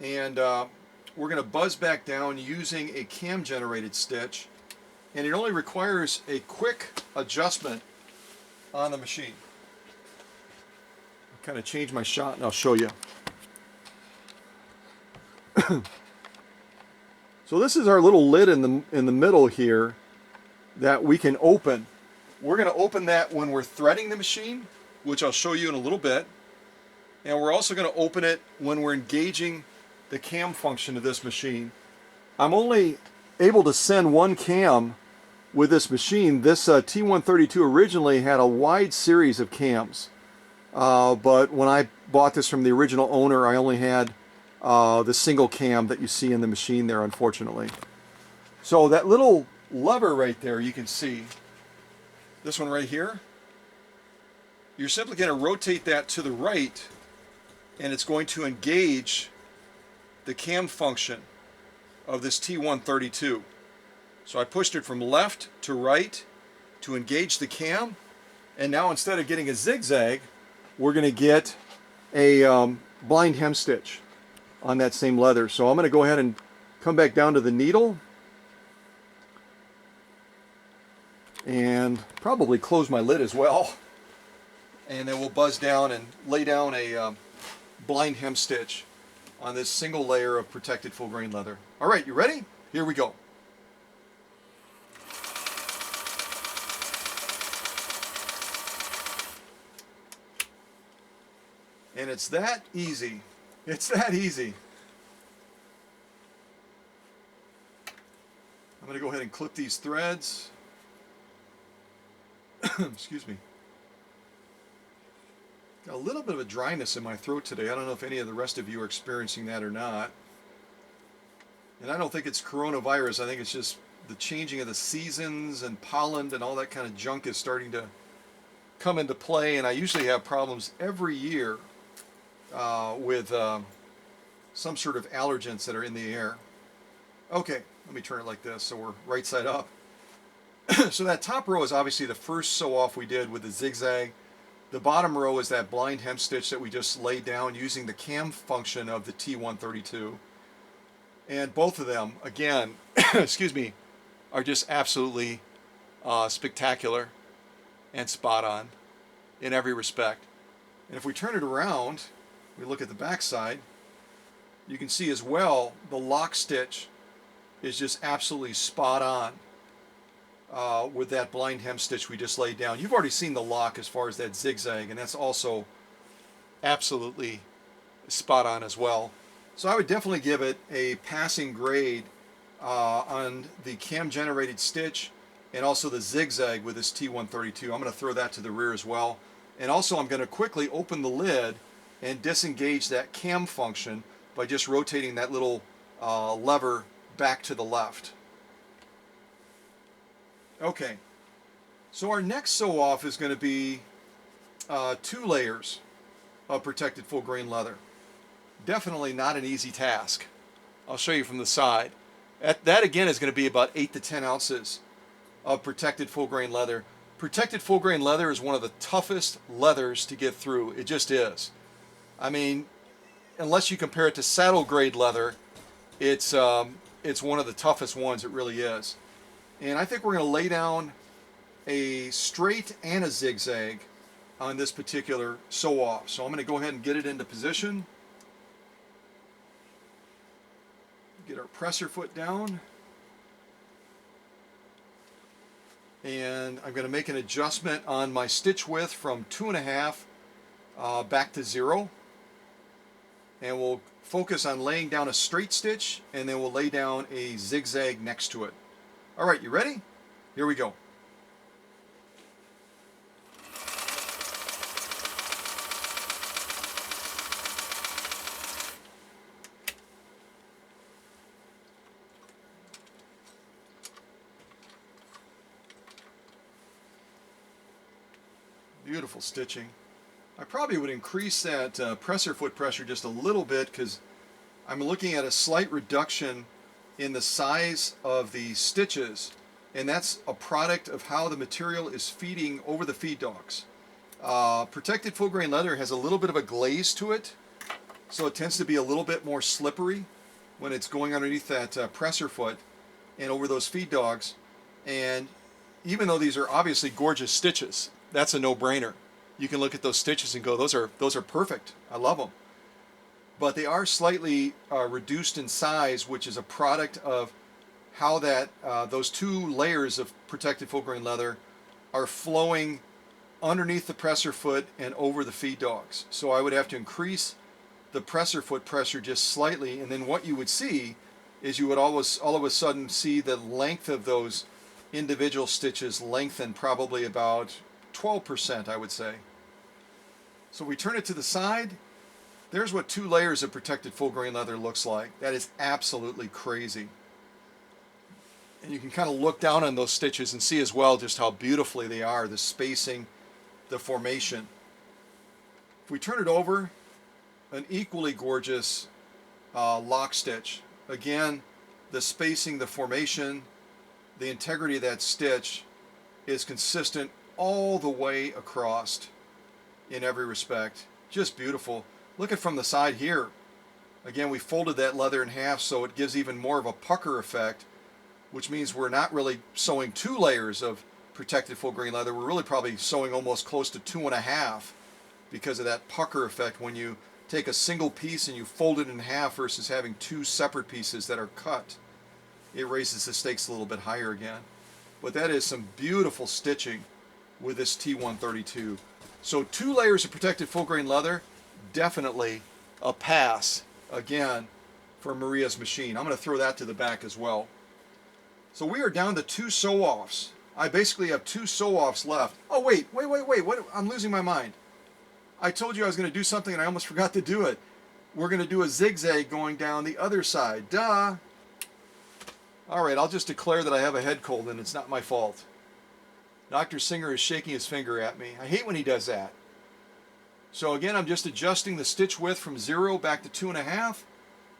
Speaker 2: and we're going to buzz back down using a cam generated stitch, and it only requires a quick adjustment on the machine. I'll kind of change my shot and I'll show you. So this is our little lid in the middle here that we can open. We're going to open that when we're threading the machine, which I'll show you in a little bit. And we're also going to open it when we're engaging the cam function of this machine. I'm only able to send one cam with this machine. This T-132 originally had a wide series of cams, but when I bought this from the original owner, I only had the single cam that you see in the machine there, unfortunately. So that little lever right there, you can see, this one right here, you're simply going to rotate that to the right, and it's going to engage the cam function of this T-132. So I pushed it from left to right to engage the cam, and now instead of getting a zigzag, we're going to get a blind hem stitch on that same leather. So I'm going to go ahead and come back down to the needle and probably close my lid as well, and then we'll buzz down and lay down a blind hem stitch on this single layer of protected full grain leather. All right, you ready? Here we go. And it's that easy. It's that easy. I'm going to go ahead and clip these threads. Excuse me. Got a little bit of a dryness in my throat today. I don't know if any of the rest of you are experiencing that or not. And I don't think it's coronavirus. I think it's just the changing of the seasons and pollen and all that kind of junk is starting to come into play. And I usually have problems every year with some sort of allergens that are in the air. Okay, let me turn it like this so we're right side up. So that top row is obviously the first sew off we did with the zigzag. The bottom row is that blind hem stitch that we just laid down using the cam function of the T-132. And both of them, again, excuse me, are just absolutely spectacular and spot on in every respect. And if we turn it around, we look at the back side, you can see as well the lock stitch is just absolutely spot on with that blind hem stitch we just laid down. You've already seen the lock as far as that zigzag, and that's also absolutely spot on as well. So I would definitely give it a passing grade on the cam generated stitch and also the zigzag with this T-132. I'm going to throw that to the rear as well. And also I'm going to quickly open the lid and disengage that cam function by just rotating that little lever back to the left. Okay, so our next sew off is going to be 2 layers of protected full grain leather. Definitely not an easy task. I'll show you from the side. That again is going to be about 8 to 10 ounces of protected full grain leather. Protected full grain leather is one of the toughest leathers to get through. It just is. I mean, unless you compare it to saddle grade leather, it's one of the toughest ones. It really is. And I think we're going to lay down a straight and a zigzag on this particular sew off. So I'm going to go ahead and get it into position. Get our presser foot down. And I'm going to make an adjustment on my stitch width from 2.5 back to 0. And we'll focus on laying down a straight stitch, and then we'll lay down a zigzag next to it. All right, you ready? Here we go. Beautiful stitching. I probably would increase that presser foot pressure just a little bit because I'm looking at a slight reduction in the size of the stitches, and that's a product of how the material is feeding over the feed dogs. Protected full grain leather has a little bit of a glaze to it, so it tends to be a little bit more slippery when it's going underneath that presser foot and over those feed dogs. And even though these are obviously gorgeous stitches, that's a no-brainer. You can look at those stitches and go, those are perfect. I love them. But they are slightly reduced in size, which is a product of how that those 2 layers of protected full grain leather are flowing underneath the presser foot and over the feed dogs. So I would have to increase the presser foot pressure just slightly, and then what you would see is you would all of a sudden see the length of those individual stitches lengthen probably about 12%, I would say. So we turn it to the side. there's what 2 layers of protected full grain leather looks like. That is absolutely crazy. And you can kind of look down on those stitches and see as well just how beautifully they are, the spacing, the formation. If we turn it over, an equally gorgeous lock stitch. Again, the spacing, the formation, the integrity of that stitch is consistent all the way across in every respect. Just beautiful. Look at from the side here. Again, we folded that leather in half so it gives even more of a pucker effect, which means we're not really sewing 2 layers of protected full grain leather. We're really probably sewing almost close to 2.5 because of that pucker effect when you take a single piece and you fold it in half versus having 2 separate pieces that are cut. It raises the stakes a little bit higher again. But that is some beautiful stitching with this T-132. So 2 layers of protected full grain leather, definitely a pass again for Maria's machine. I'm going to throw that to the back as well. So we are down to 2 sew-offs. I basically have 2 sew-offs left. Oh wait, what? I'm losing my mind. I told you I was going to do something and I almost forgot to do it. We're going to do a zigzag going down the other side. Duh! Alright, I'll just declare that I have a head cold and it's not my fault. Dr. Singer is shaking his finger at me. I hate when he does that. So again, I'm just adjusting the stitch width from 0 back to 2.5.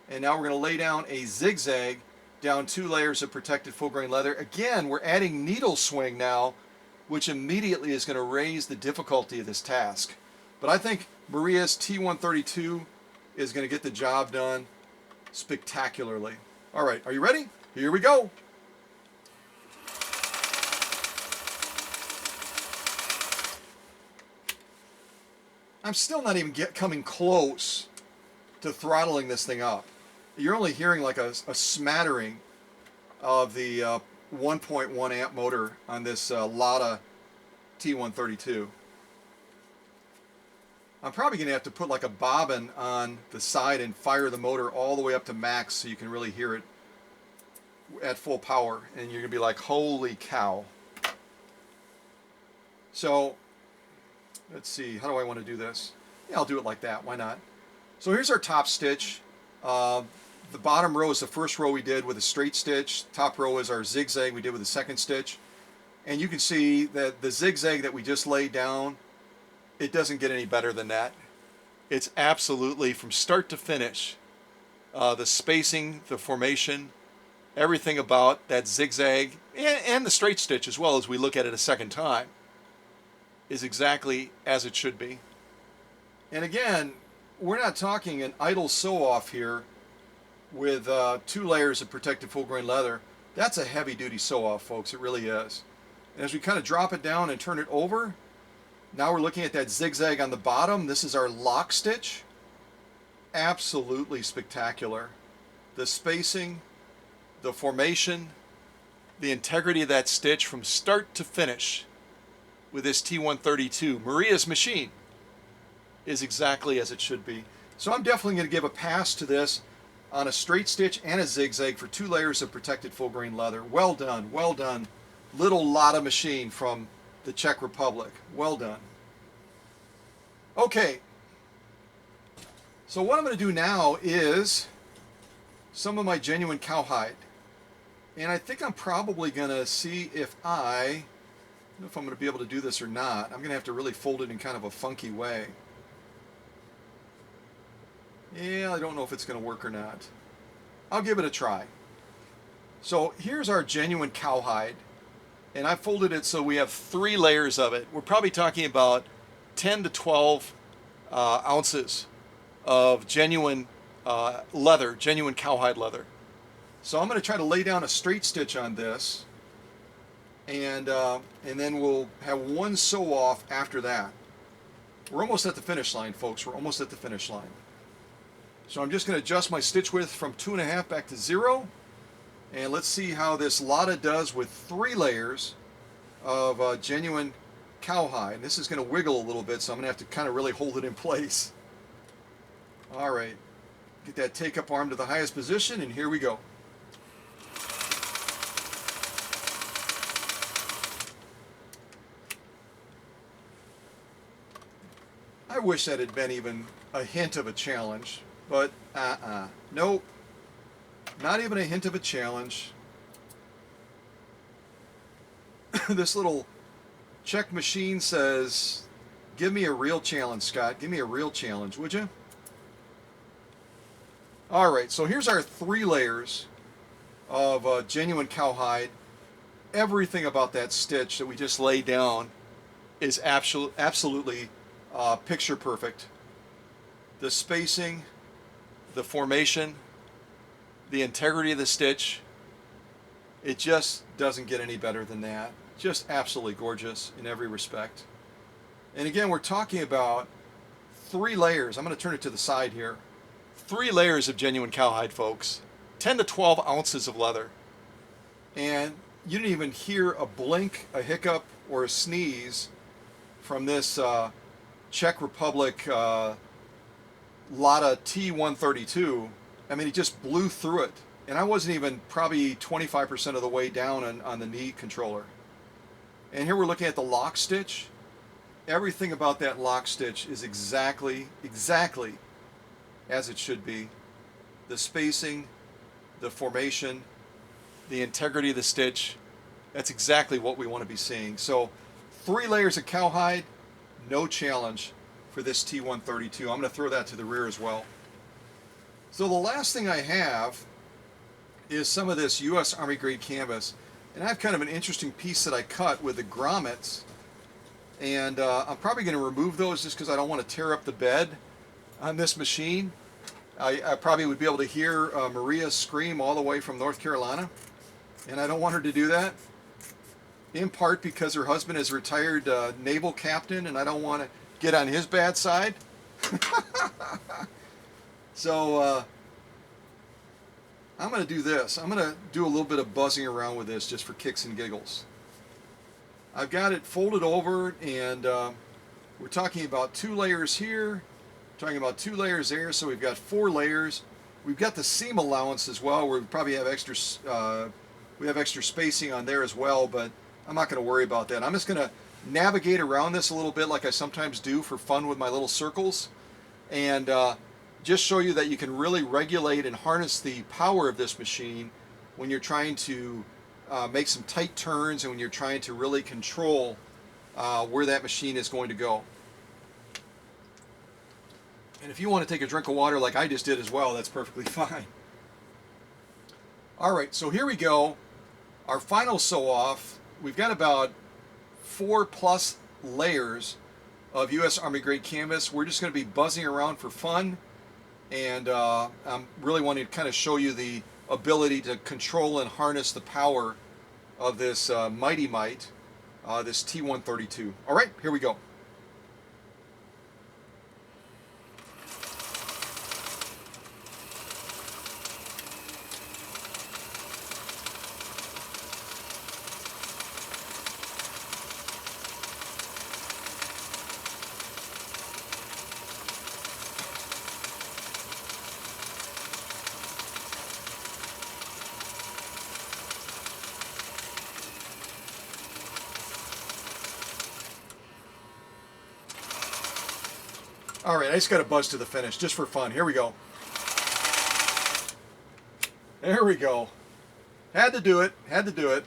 Speaker 2: And now we're going to lay down a zigzag down 2 layers of protected full grain leather. Again, we're adding needle swing now, which immediately is going to raise the difficulty of this task. But I think Maria's T-132 is going to get the job done spectacularly. All right, are you ready? Here we go. I'm still not even coming close to throttling this thing up. You're only hearing like a smattering of the 1.1 amp motor on this LADA T-132. I'm probably going to have to put like a bobbin on the side and fire the motor all the way up to max so you can really hear it at full power. And you're going to be like, holy cow. So, let's see, how do I want to do this? Yeah, I'll do it like that, why not? So here's our top stitch. The bottom row is the first row we did with a straight stitch. Top row is our zigzag we did with the second stitch. And you can see that the zigzag that we just laid down, it doesn't get any better than that. It's absolutely from start to finish. The spacing, the formation, everything about that zigzag, and the straight stitch as well as we look at it a second time, is exactly as it should be. And again, we're not talking an idle sew-off here with 2 layers of protected full grain leather. That's a heavy duty sew-off, folks, it really is. And as we kind of drop it down and turn it over, now we're looking at that zigzag on the bottom. This is our lock stitch. Absolutely spectacular. The spacing, the formation, the integrity of that stitch from start to finish with this T-132, Maria's machine, is exactly as it should be. So I'm definitely going to give a pass to this on a straight stitch and a zigzag for 2 layers of protected full grain leather. Well done, well done. Little LADA machine from the Czech Republic. Well done. Okay. So what I'm going to do now is some of my genuine cowhide. And I think I'm probably going to see if I don't know if I'm going to be able to do this or not. I'm going to have to really fold it in kind of a funky way. Yeah, I don't know if it's going to work or not. I'll give it a try. So here's our genuine cowhide. And I folded it so we have 3 layers of it. We're probably talking about 10 to 12 ounces of genuine leather, genuine cowhide leather. So I'm going to try to lay down a straight stitch on this. And then we'll have 1 sew off after that. We're almost at the finish line, folks. We're almost at the finish line. So I'm just going to adjust my stitch width from 2.5 back to 0. And let's see how this LADA does with 3 layers of genuine cowhide. This is going to wiggle a little bit, so I'm going to have to kind of really hold it in place. All right. Get that take-up arm to the highest position, and here we go. I wish that had been even a hint of a challenge, but nope, not even a hint of a challenge. This little Czech machine says, give me a real challenge, Scott. Give me a real challenge, would you? All right, so here's our 3 layers of genuine cowhide. Everything about that stitch that we just laid down is absolutely picture perfect. The spacing, the formation, the integrity of the stitch, it just doesn't get any better than that. Just absolutely gorgeous in every respect. And again, we're talking about 3 layers. I'm going to turn it to the side here. 3 layers of genuine cowhide, folks. 10 to 12 ounces of leather. And you didn't even hear a blink, a hiccup, or a sneeze from this Czech Republic LADA T-132. I mean, it just blew through it. And I wasn't even probably 25% of the way down on the knee controller. And here we're looking at the lock stitch. Everything about that lock stitch is exactly as it should be. The spacing, the formation, the integrity of the stitch, that's exactly what we want to be seeing. So 3 layers of cowhide, no challenge for this T-132. I'm going to throw that to the rear as well. So the last thing I have is some of this U.S. Army grade canvas. And I have kind of an interesting piece that I cut with the grommets. And I'm probably going to remove those just because I don't want to tear up the bed on this machine. I probably would be able to hear Maria scream all the way from North Carolina. And I don't want her to do that. In part because her husband is a retired naval captain and I don't want to get on his bad side. So I'm going to do this. I'm going to do a little bit of buzzing around with this just for kicks and giggles. I've got it folded over, and we're talking about 2 layers here, talking about 2 layers there, so we've got 4 layers. We've got the seam allowance as well, where we probably have extra spacing on there as well, but I'm not going to worry about that. I'm just going to navigate around this a little bit like I sometimes do for fun with my little circles, and just show you that you can really regulate and harness the power of this machine when you're trying to make some tight turns and when you're trying to really control where that machine is going to go. And if you want to take a drink of water like I just did as well, that's perfectly fine. Alright, so here we go. Our final sew off. We've got about 4+ layers of U.S. Army grade canvas. We're just going to be buzzing around for fun. And I'm really wanting to kind of show you the ability to control and harness the power of this Mighty Mite, this T-132. All right, here we go. All right, I just got to buzz to the finish, just for fun. Here we go. There we go. Had to do it. Had to do it.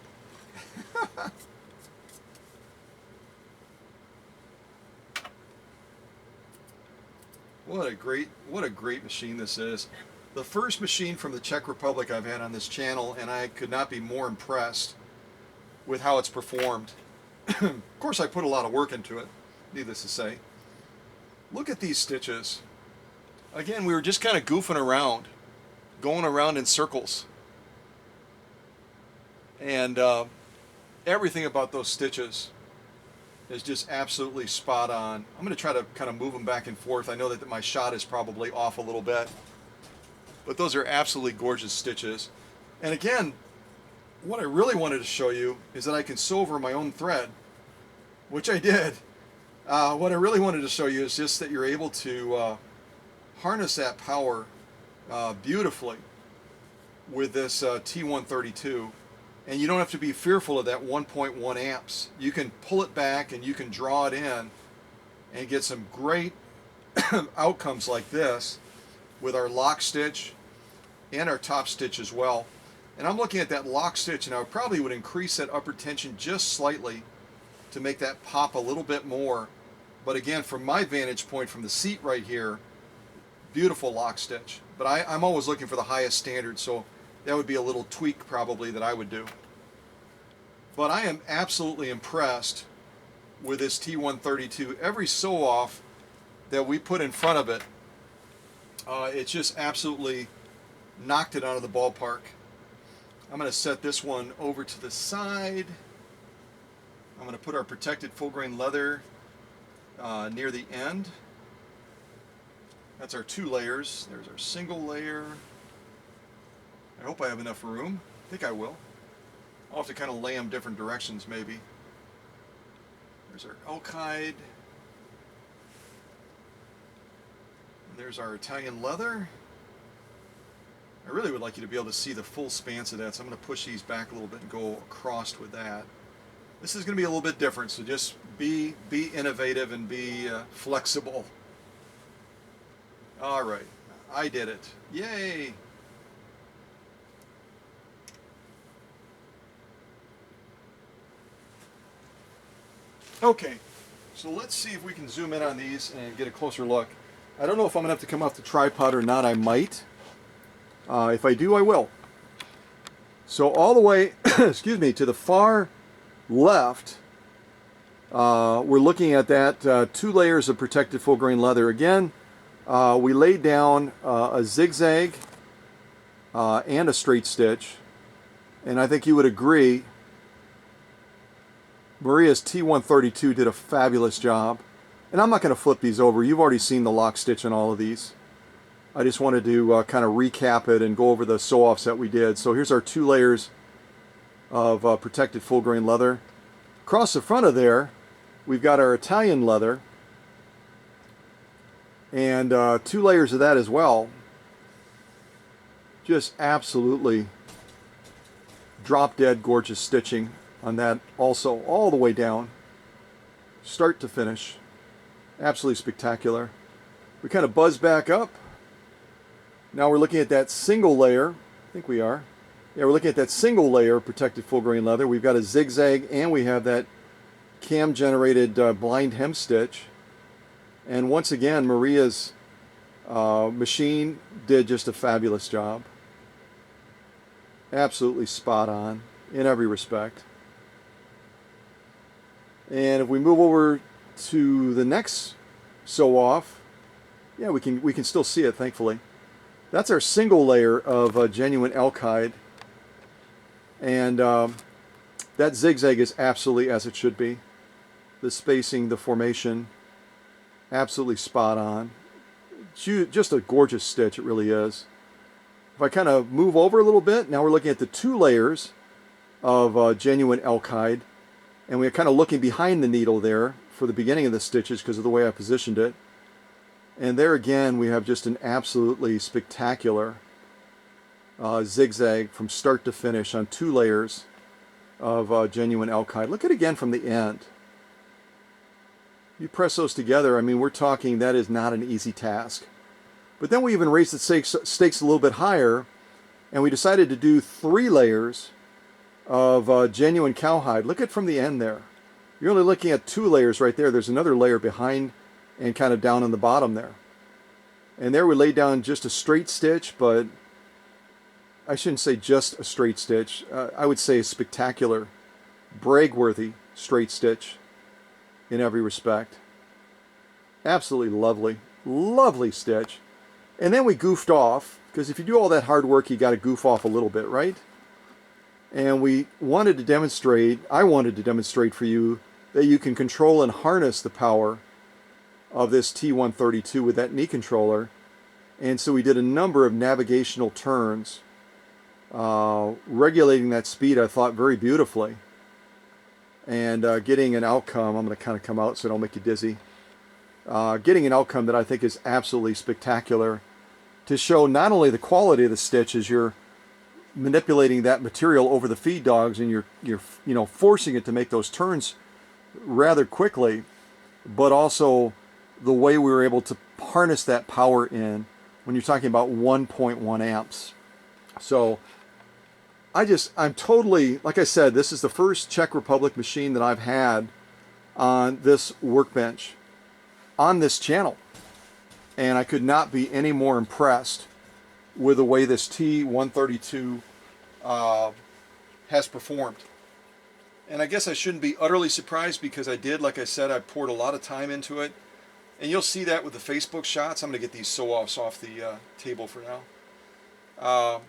Speaker 2: What a great machine this is. The first machine from the Czech Republic I've had on this channel, and I could not be more impressed with how it's performed. Of course, I put a lot of work into it, needless to say. Look at these stitches. Again, we were just kind of goofing around, going around in circles. And everything about those stitches is just absolutely spot on. I'm going to try to kind of move them back and forth. I know that my shot is probably off a little bit. But those are absolutely gorgeous stitches. And again, what I really wanted to show you is that I can sew over my own thread, which I did. What I really wanted to show you is just that you're able to harness that power beautifully with this T-132, and you don't have to be fearful of that 1.1 amps. You can pull it back and you can draw it in and get some great outcomes like this with our lock stitch and our top stitch as well. And I'm looking at that lock stitch, and I probably would increase that upper tension just slightly to make that pop a little bit more. But again, from my vantage point from the seat right here, beautiful lock stitch. But I'm always looking for the highest standard, so that would be a little tweak probably that I would do. But I am absolutely impressed with this T-132. Every sew-off that we put in front of it, it's just absolutely knocked it out of the ballpark. I'm going to set this one over to the side. I'm going to put our protected full grain leather near the end. That's our 2 layers. There's our single layer. I hope I have enough room. I think I will. I'll have to kind of lay them different directions maybe. There's our elk hide. There's our Italian leather. I really would like you to be able to see the full spans of that, so I'm going to push these back a little bit and go across with that. This is going to be a little bit different, so just be innovative and be flexible. All right, I did it. Yay! Okay, so let's see if we can zoom in on these and get a closer look. I don't know if I'm going to have to come off the tripod or not. I might. If I do, I will. So all the way, excuse me, to the far left, we're looking at that 2 layers of protected full grain leather. Again, we laid down a zigzag and a straight stitch, and I think you would agree Maria's T-132 did a fabulous job. And I'm not going to flip these over. You've already seen the lock stitch on all of these. I just wanted to kind of recap it and go over the sew-offs that we did. So here's our 2 layers of protected full grain leather. Across the front of there, we've got our Italian leather. And 2 layers of that as well. Just absolutely drop-dead gorgeous stitching on that also, all the way down, start to finish. Absolutely spectacular. We kind of buzz back up. Now we're looking at that single layer. I think we are. Yeah, we're looking at that single layer of protected full grain leather. We've got a zigzag and we have that cam generated blind hem stitch. And once again, Maria's machine did just a fabulous job. Absolutely spot on in every respect. And if we move over to the next sew off, yeah, we can still see it, thankfully. That's our single layer of genuine elk hide, and that zigzag is absolutely as it should be. The spacing, the formation, absolutely spot on. Just a gorgeous stitch, it really is. If I kind of move over a little bit, now we're looking at the 2 layers of genuine elk hide. And we're kind of looking behind the needle there for the beginning of the stitches because of the way I positioned it. And there again, we have just an absolutely spectacular zigzag from start to finish on 2 layers of genuine elk hide. Look at it again from the end. You press those together, I mean, we're talking that is not an easy task. But then we even raised the stakes a little bit higher, and we decided to do 3 layers of genuine cowhide. Look at from the end there. You're only looking at 2 layers right there. There's another layer behind and kind of down on the bottom there. And there we laid down just a straight stitch, but I shouldn't say just a straight stitch. I would say a spectacular, brag-worthy straight stitch in every respect. Absolutely lovely, lovely stitch. And then we goofed off, because if you do all that hard work, you got to goof off a little bit, right? And we wanted to demonstrate, I wanted to demonstrate for you that you can control and harness the power of this T-132 with that knee controller. And so we did a number of navigational turns, regulating that speed, I thought, very beautifully. And getting an outcome, I'm going to kind of come out so I don't make you dizzy. Getting an outcome that I think is absolutely spectacular to show not only the quality of the stitch as you're manipulating that material over the feed dogs and you're forcing it to make those turns rather quickly, but also the way we were able to harness that power in when you're talking about 1.1 amps. So I'm totally, like I said, this is the first Czech Republic machine that I've had on this workbench, on this channel. And I could not be any more impressed with the way this T-132 has performed. And I guess I shouldn't be utterly surprised because like I said, I poured a lot of time into it. And you'll see that with the Facebook shots. I'm going to get these sew-offs off the table for now.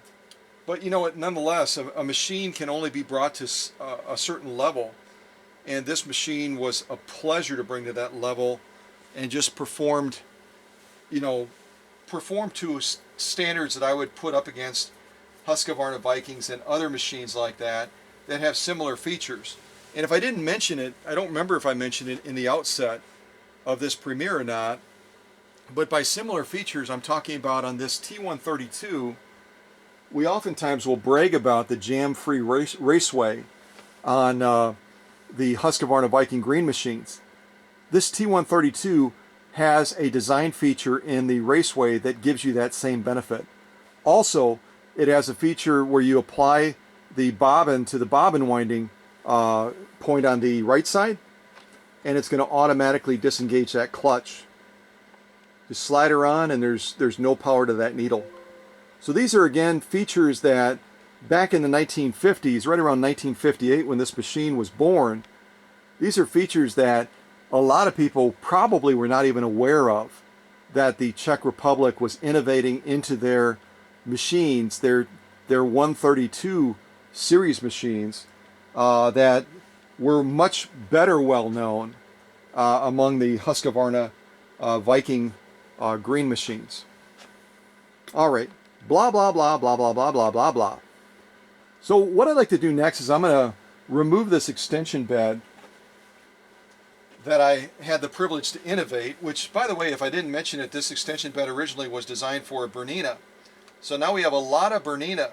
Speaker 2: But you know what, nonetheless, a machine can only be brought to a certain level. And this machine was a pleasure to bring to that level and just performed to standards that I would put up against Husqvarna Vikings and other machines like that have similar features. And if I didn't mention it, I don't remember if I mentioned it in the outset of this premiere or not, but by similar features I'm talking about on this T-132, we oftentimes will brag about the jam-free raceway on the Husqvarna Viking green machines. This T-132 has a design feature in the raceway that gives you that same benefit. Also, it has a feature where you apply the bobbin to the bobbin winding point on the right side, and it's going to automatically disengage that clutch. Just slide her on, and there's no power to that needle. So these are, again, features that back in the 1950s, right around 1958 when this machine was born, these are features that a lot of people probably were not even aware of, that the Czech Republic was innovating into their machines, their 132 series machines, that were much better well known among the Husqvarna Viking green machines. All right, blah, blah, blah, blah, blah, blah, blah, blah, blah. So what I'd like to do next is I'm going to remove this extension bed that I had the privilege to innovate, which, by the way, if I didn't mention it, this extension bed originally was designed for a Bernina. So now we have a lot of Bernina,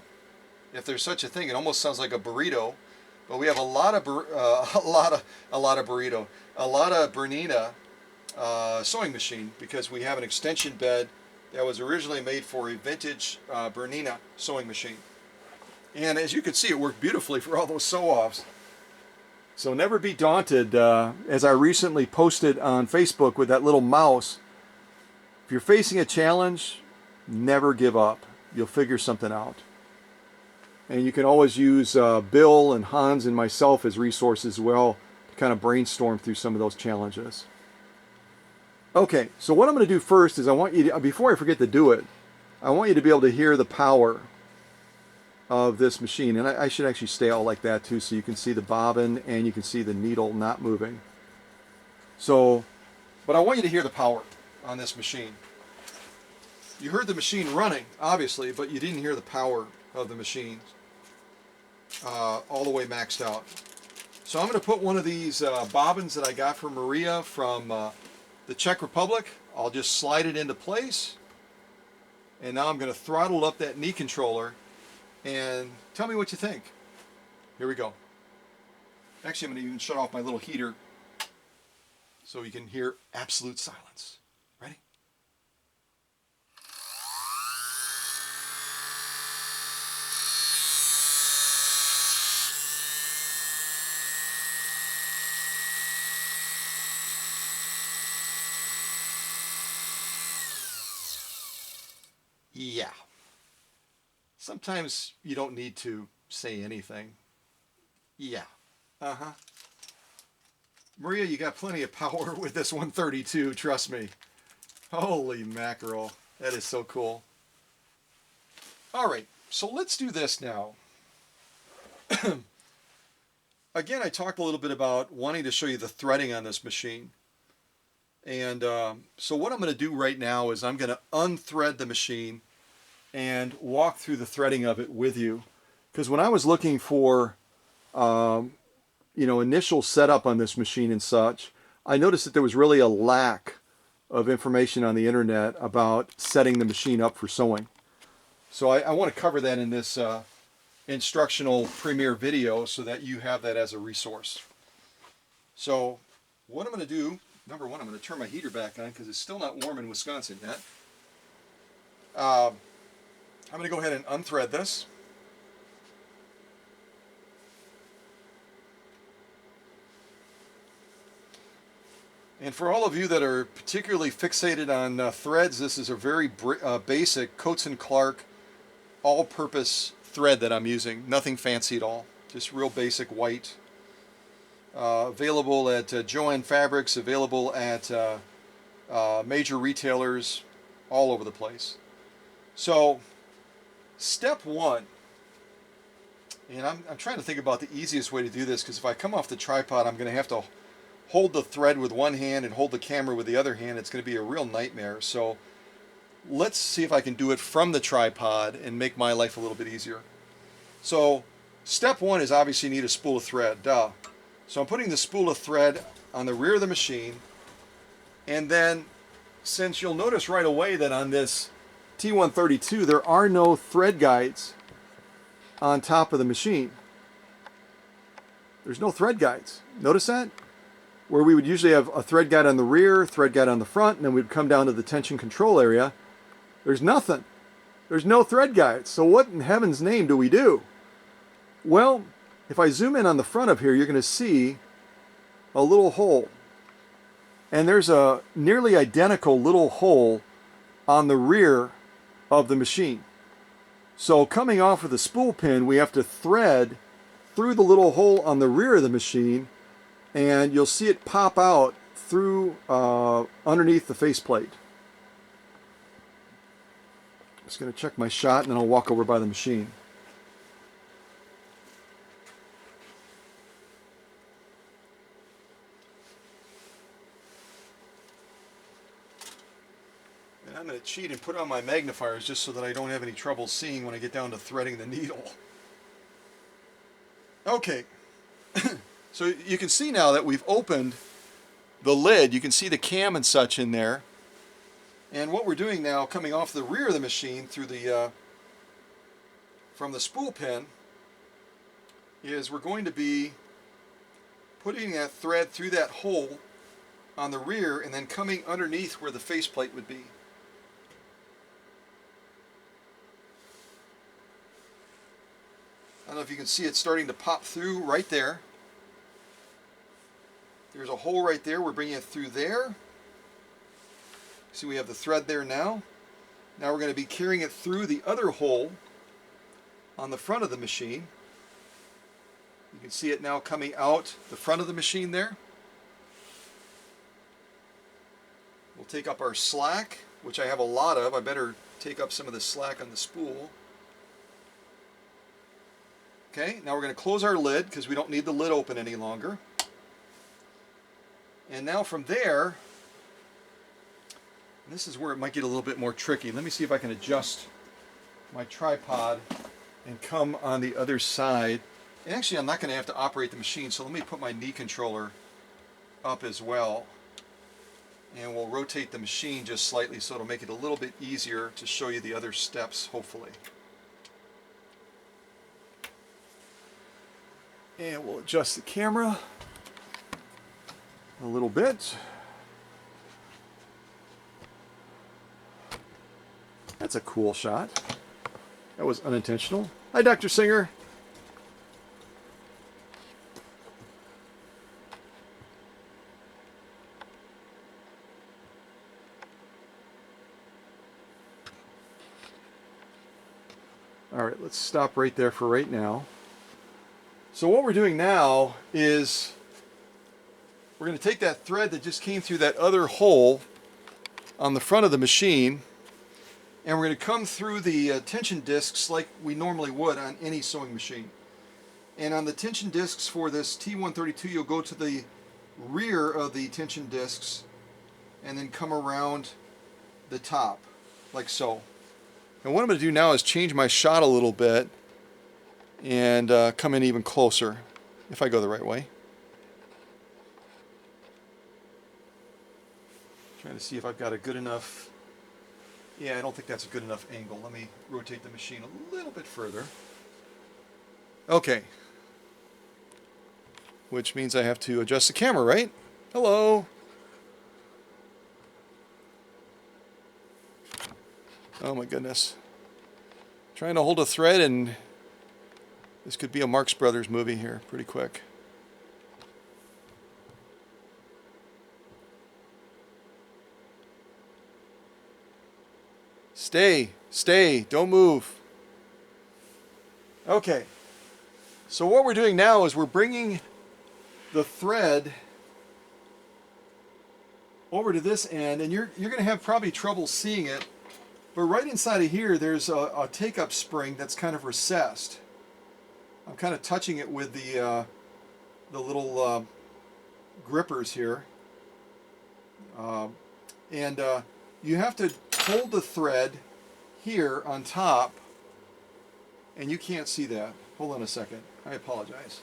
Speaker 2: if there's such a thing. It almost sounds like a burrito, but we have a lot of Bernina sewing machine, because we have an extension bed that was originally made for a vintage Bernina sewing machine. And as you can see, it worked beautifully for all those sew-offs. So never be daunted, as I recently posted on Facebook with that little mouse. If you're facing a challenge, never give up. You'll figure something out. And you can always use Bill and Hans and myself as resources as well to kind of brainstorm through some of those challenges. Okay, so what I'm going to do first is I want you to, before I forget to do it, I want you to be able to hear the power of this machine. And I should actually stay out like that too, so you can see the bobbin and you can see the needle not moving. So, but I want you to hear the power on this machine. You heard the machine running, obviously, but you didn't hear the power of the machine all the way maxed out. So I'm going to put one of these bobbins that I got from Maria from the Czech Republic. I'll just slide it into place. And now I'm going to throttle up that knee controller and tell me what you think. Here we go. Actually, I'm going to even shut off my little heater so you can hear absolute silence. Ready? Yeah. Sometimes you don't need to say anything. Yeah. Uh-huh. Maria, you got plenty of power with this 132, trust me. Holy mackerel. That is so cool. All right, so let's do this now. Again, I talked a little bit about wanting to show you the threading on this machine. And so what I'm going to do right now is I'm going to unthread the machine and walk through the threading of it with you. Because when I was looking for, initial setup on this machine and such, I noticed that there was really a lack of information on the internet about setting the machine up for sewing. So I want to cover that in this instructional premiere video so that you have that as a resource. So what I'm going to do number one, I'm going to turn my heater back on because it's still not warm in Wisconsin yet. I'm going to go ahead and unthread this. And for all of you that are particularly fixated on threads, this is a very basic Coats & Clark all-purpose thread that I'm using. Nothing fancy at all. Just real basic white. Available at Joann Fabrics, available at major retailers all over the place. So, step one, and I'm trying to think about the easiest way to do this, because if I come off the tripod, I'm going to have to hold the thread with one hand and hold the camera with the other hand. It's going to be a real nightmare. So let's see if I can do it from the tripod and make my life a little bit easier. So step one is obviously you need a spool of thread. Duh. So I'm putting the spool of thread on the rear of the machine, and then since you'll notice right away that on this T-132 there are no thread guides on top of the machine. There's no thread guides. Notice that? Where we would usually have a thread guide on the rear, thread guide on the front, and then we'd come down to the tension control area. There's nothing. There's no thread guides. So what in heaven's name do we do? Well, if I zoom in on the front of here, you're going to see a little hole. And there's a nearly identical little hole on the rear of the machine. So coming off of the spool pin, we have to thread through the little hole on the rear of the machine, and you'll see it pop out through underneath the faceplate. Just going to check my shot, and then I'll walk over by the machine. And I'm going to cheat and put on my magnifiers just so that I don't have any trouble seeing when I get down to threading the needle. Okay. So you can see now that we've opened the lid. You can see the cam and such in there. And what we're doing now, coming off the rear of the machine through the from the spool pin, is we're going to be putting that thread through that hole on the rear and then coming underneath where the faceplate would be. I don't know if you can see it starting to pop through right there. There's a hole right there. We're bringing it through there. See, we have the thread there now. Now we're going to be carrying it through the other hole on the front of the machine. You can see it now coming out the front of the machine there. We'll take up our slack, which I have a lot of. I better take up some of the slack on the spool. Okay, now we're going to close our lid because we don't need the lid open any longer. And now from there, this is where it might get a little bit more tricky. Let me see if I can adjust my tripod and come on the other side. And actually, I'm not going to have to operate the machine, so let me put my knee controller up as well. And we'll rotate the machine just slightly so it'll make it a little bit easier to show you the other steps, hopefully. And we'll adjust the camera a little bit. That's a cool shot. That was unintentional. Hi, Dr. Singer. All right, let's stop right there for right now. So what we're doing now is we're going to take that thread that just came through that other hole on the front of the machine, and we're going to come through the tension discs like we normally would on any sewing machine. And on the tension discs for this T-132, you'll go to the rear of the tension discs and then come around the top, like so. And what I'm going to do now is change my shot a little bit and come in even closer, if I go the right way. Trying to see if I've got a good enough... Yeah, I don't think that's a good enough angle. Let me rotate the machine a little bit further. Okay. Which means I have to adjust the camera, right? Hello. Oh my goodness. Trying to hold a thread, and this could be a Marx Brothers movie here pretty quick. Stay, don't move. Okay, so what we're doing now is we're bringing the thread over to this end, and you're going to have probably trouble seeing it, but right inside of here there's a take-up spring that's kind of recessed. I'm kind of touching it with the little grippers here, and you have to hold the thread here on top, and you can't see that. Hold on a second. I apologize.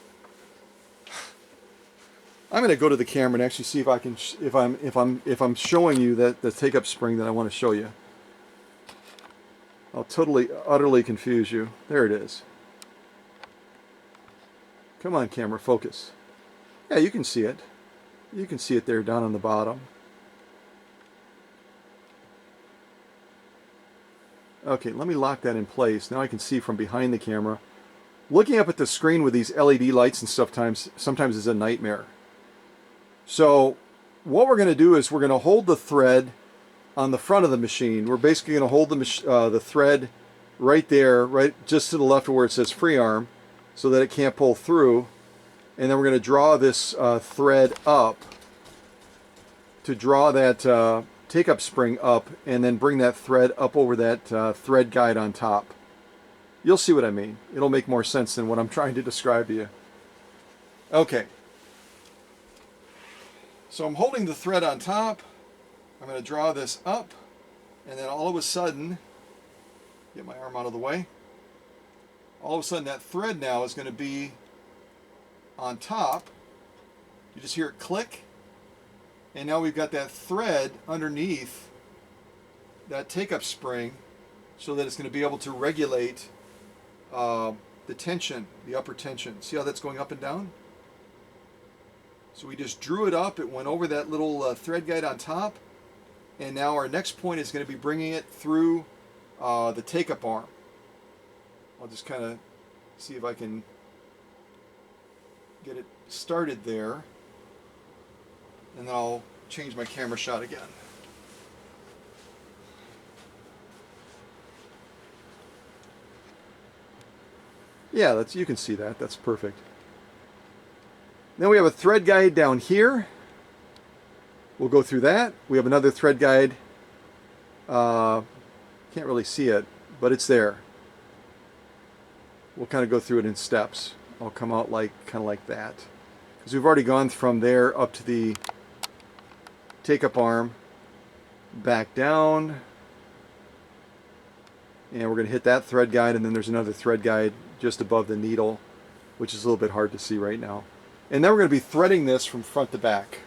Speaker 2: I'm going to go to the camera and actually see if I can, if I'm showing you that the take-up spring that I want to show you. I'll totally, utterly confuse you. There it is. Come on, camera, focus. Yeah, you can see it. You can see it there down on the bottom. Okay, let me lock that in place. Now I can see from behind the camera. Looking up at the screen with these LED lights and stuff sometimes is a nightmare. So what we're going to do is we're going to hold the thread on the front of the machine. We're basically going to hold the thread right there, right just to the left of where it says free arm, so that it can't pull through. And then we're going to draw this thread up to draw that take-up spring up, and then bring that thread up over that thread guide on top. You'll see what I mean. It'll make more sense than what I'm trying to describe to you. Okay. So I'm holding the thread on top. I'm going to draw this up, and then all of a sudden, get my arm out of the way, all of a sudden that thread now is going to be on top. You just hear it click, and now we've got that thread underneath that take-up spring, so that it's going to be able to regulate the tension, the upper tension. See how that's going up and down? So we just drew it up, it went over that little thread guide on top, and now our next point is going to be bringing it through the take-up arm. I'll just kind of see if I can get it started there, and then I'll change my camera shot again. Yeah, you can see that. That's perfect. Then we have a thread guide down here. We'll go through that. We have another thread guide. Can't really see it, but it's there. We'll kind of go through it in steps. I'll come out kind of like that, because we've already gone from there up to the take-up arm, back down, and we're going to hit that thread guide, and then there's another thread guide just above the needle, which is a little bit hard to see right now. And then we're going to be threading this from front to back.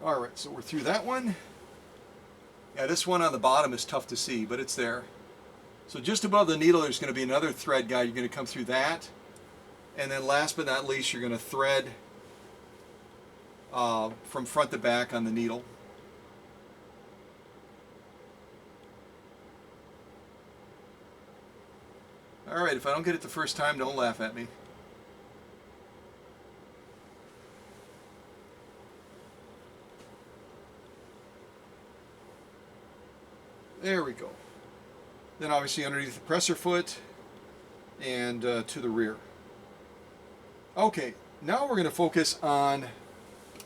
Speaker 2: Alright, so we're through that one. Yeah, this one on the bottom is tough to see, but it's there. So just above the needle there's going to be another thread guide. You're going to come through that. And then last but not least, you're going to thread from front to back on the needle. Alright, if I don't get it the first time, don't laugh at me. There we go. Then obviously underneath the presser foot and to the rear. Okay, now we're going to focus on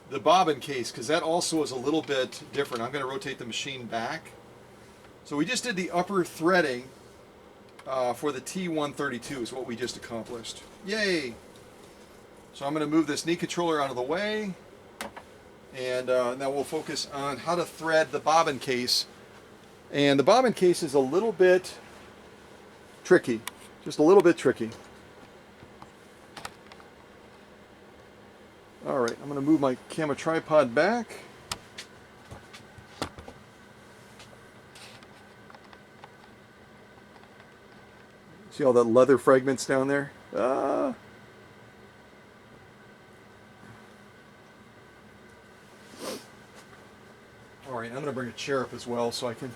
Speaker 2: the bobbin case, because that also is a little bit different. I'm going to rotate the machine back. So we just did the upper threading for the T-132 is what we just accomplished. Yay! So I'm going to move this knee controller out of the way, and now we'll focus on how to thread the bobbin case. And the bobbin case is a little bit tricky, just a little bit tricky. Alright, I'm going to move my camera tripod back. See all that leather fragments down there? I'm going to bring a chair up as well so I can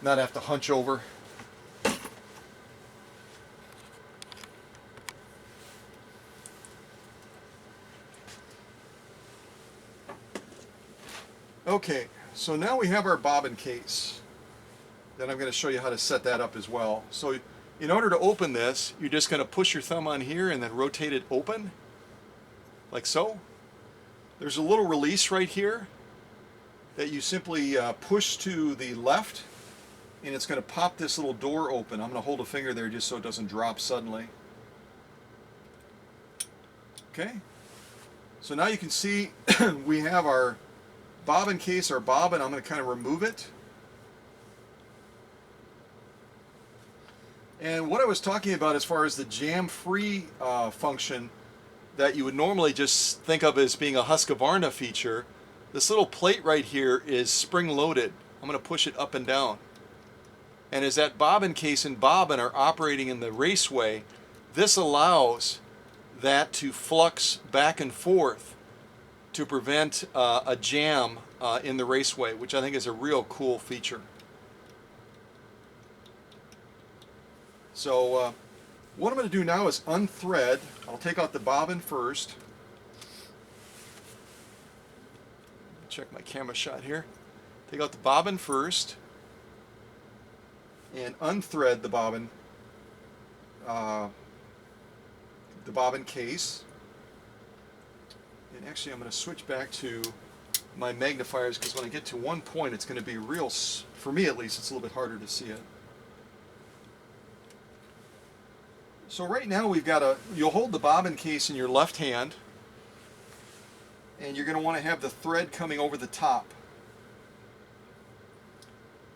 Speaker 2: not have to hunch over. Okay, so now we have our bobbin case. Then I'm going to show you how to set that up as well. So in order to open this, you're just going to push your thumb on here and then rotate it open, like so. There's a little release right here that you simply push to the left, and it's going to pop this little door open. I'm going to hold a finger there just so it doesn't drop suddenly. Okay, so now you can see we have our bobbin case, our bobbin. I'm going to kind of remove it. And what I was talking about as far as the jam-free function that you would normally just think of as being a Husqvarna feature, this little plate right here is spring-loaded. I'm going to push it up and down. And as that bobbin case and bobbin are operating in the raceway, this allows that to flux back and forth to prevent a jam in the raceway, which I think is a real cool feature. So what I'm going to do now is unthread. I'll take out the bobbin first. Check my camera shot here. Take out the bobbin first and unthread the bobbin case. And actually I'm going to switch back to my magnifiers because when I get to one point it's going to be real, for me at least, it's a little bit harder to see it. So right now we've got you'll hold the bobbin case in your left hand, and you're going to want to have the thread coming over the top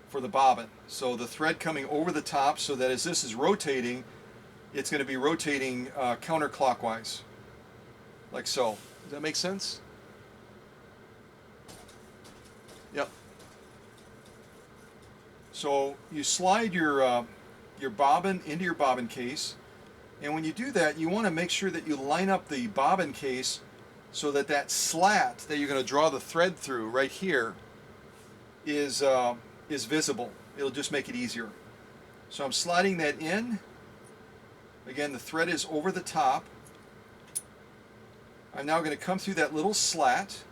Speaker 2: for the bobbin. So the thread coming over the top so that as this is rotating, it's going to be rotating counterclockwise, like so. Does that make sense? Yep. So you slide your bobbin into your bobbin case. And when you do that, you want to make sure that you line up the bobbin case so that that slat that you're going to draw the thread through right here is visible. It'll just make it easier. So I'm sliding that in. Again, the thread is over the top. I'm now going to come through that little slat.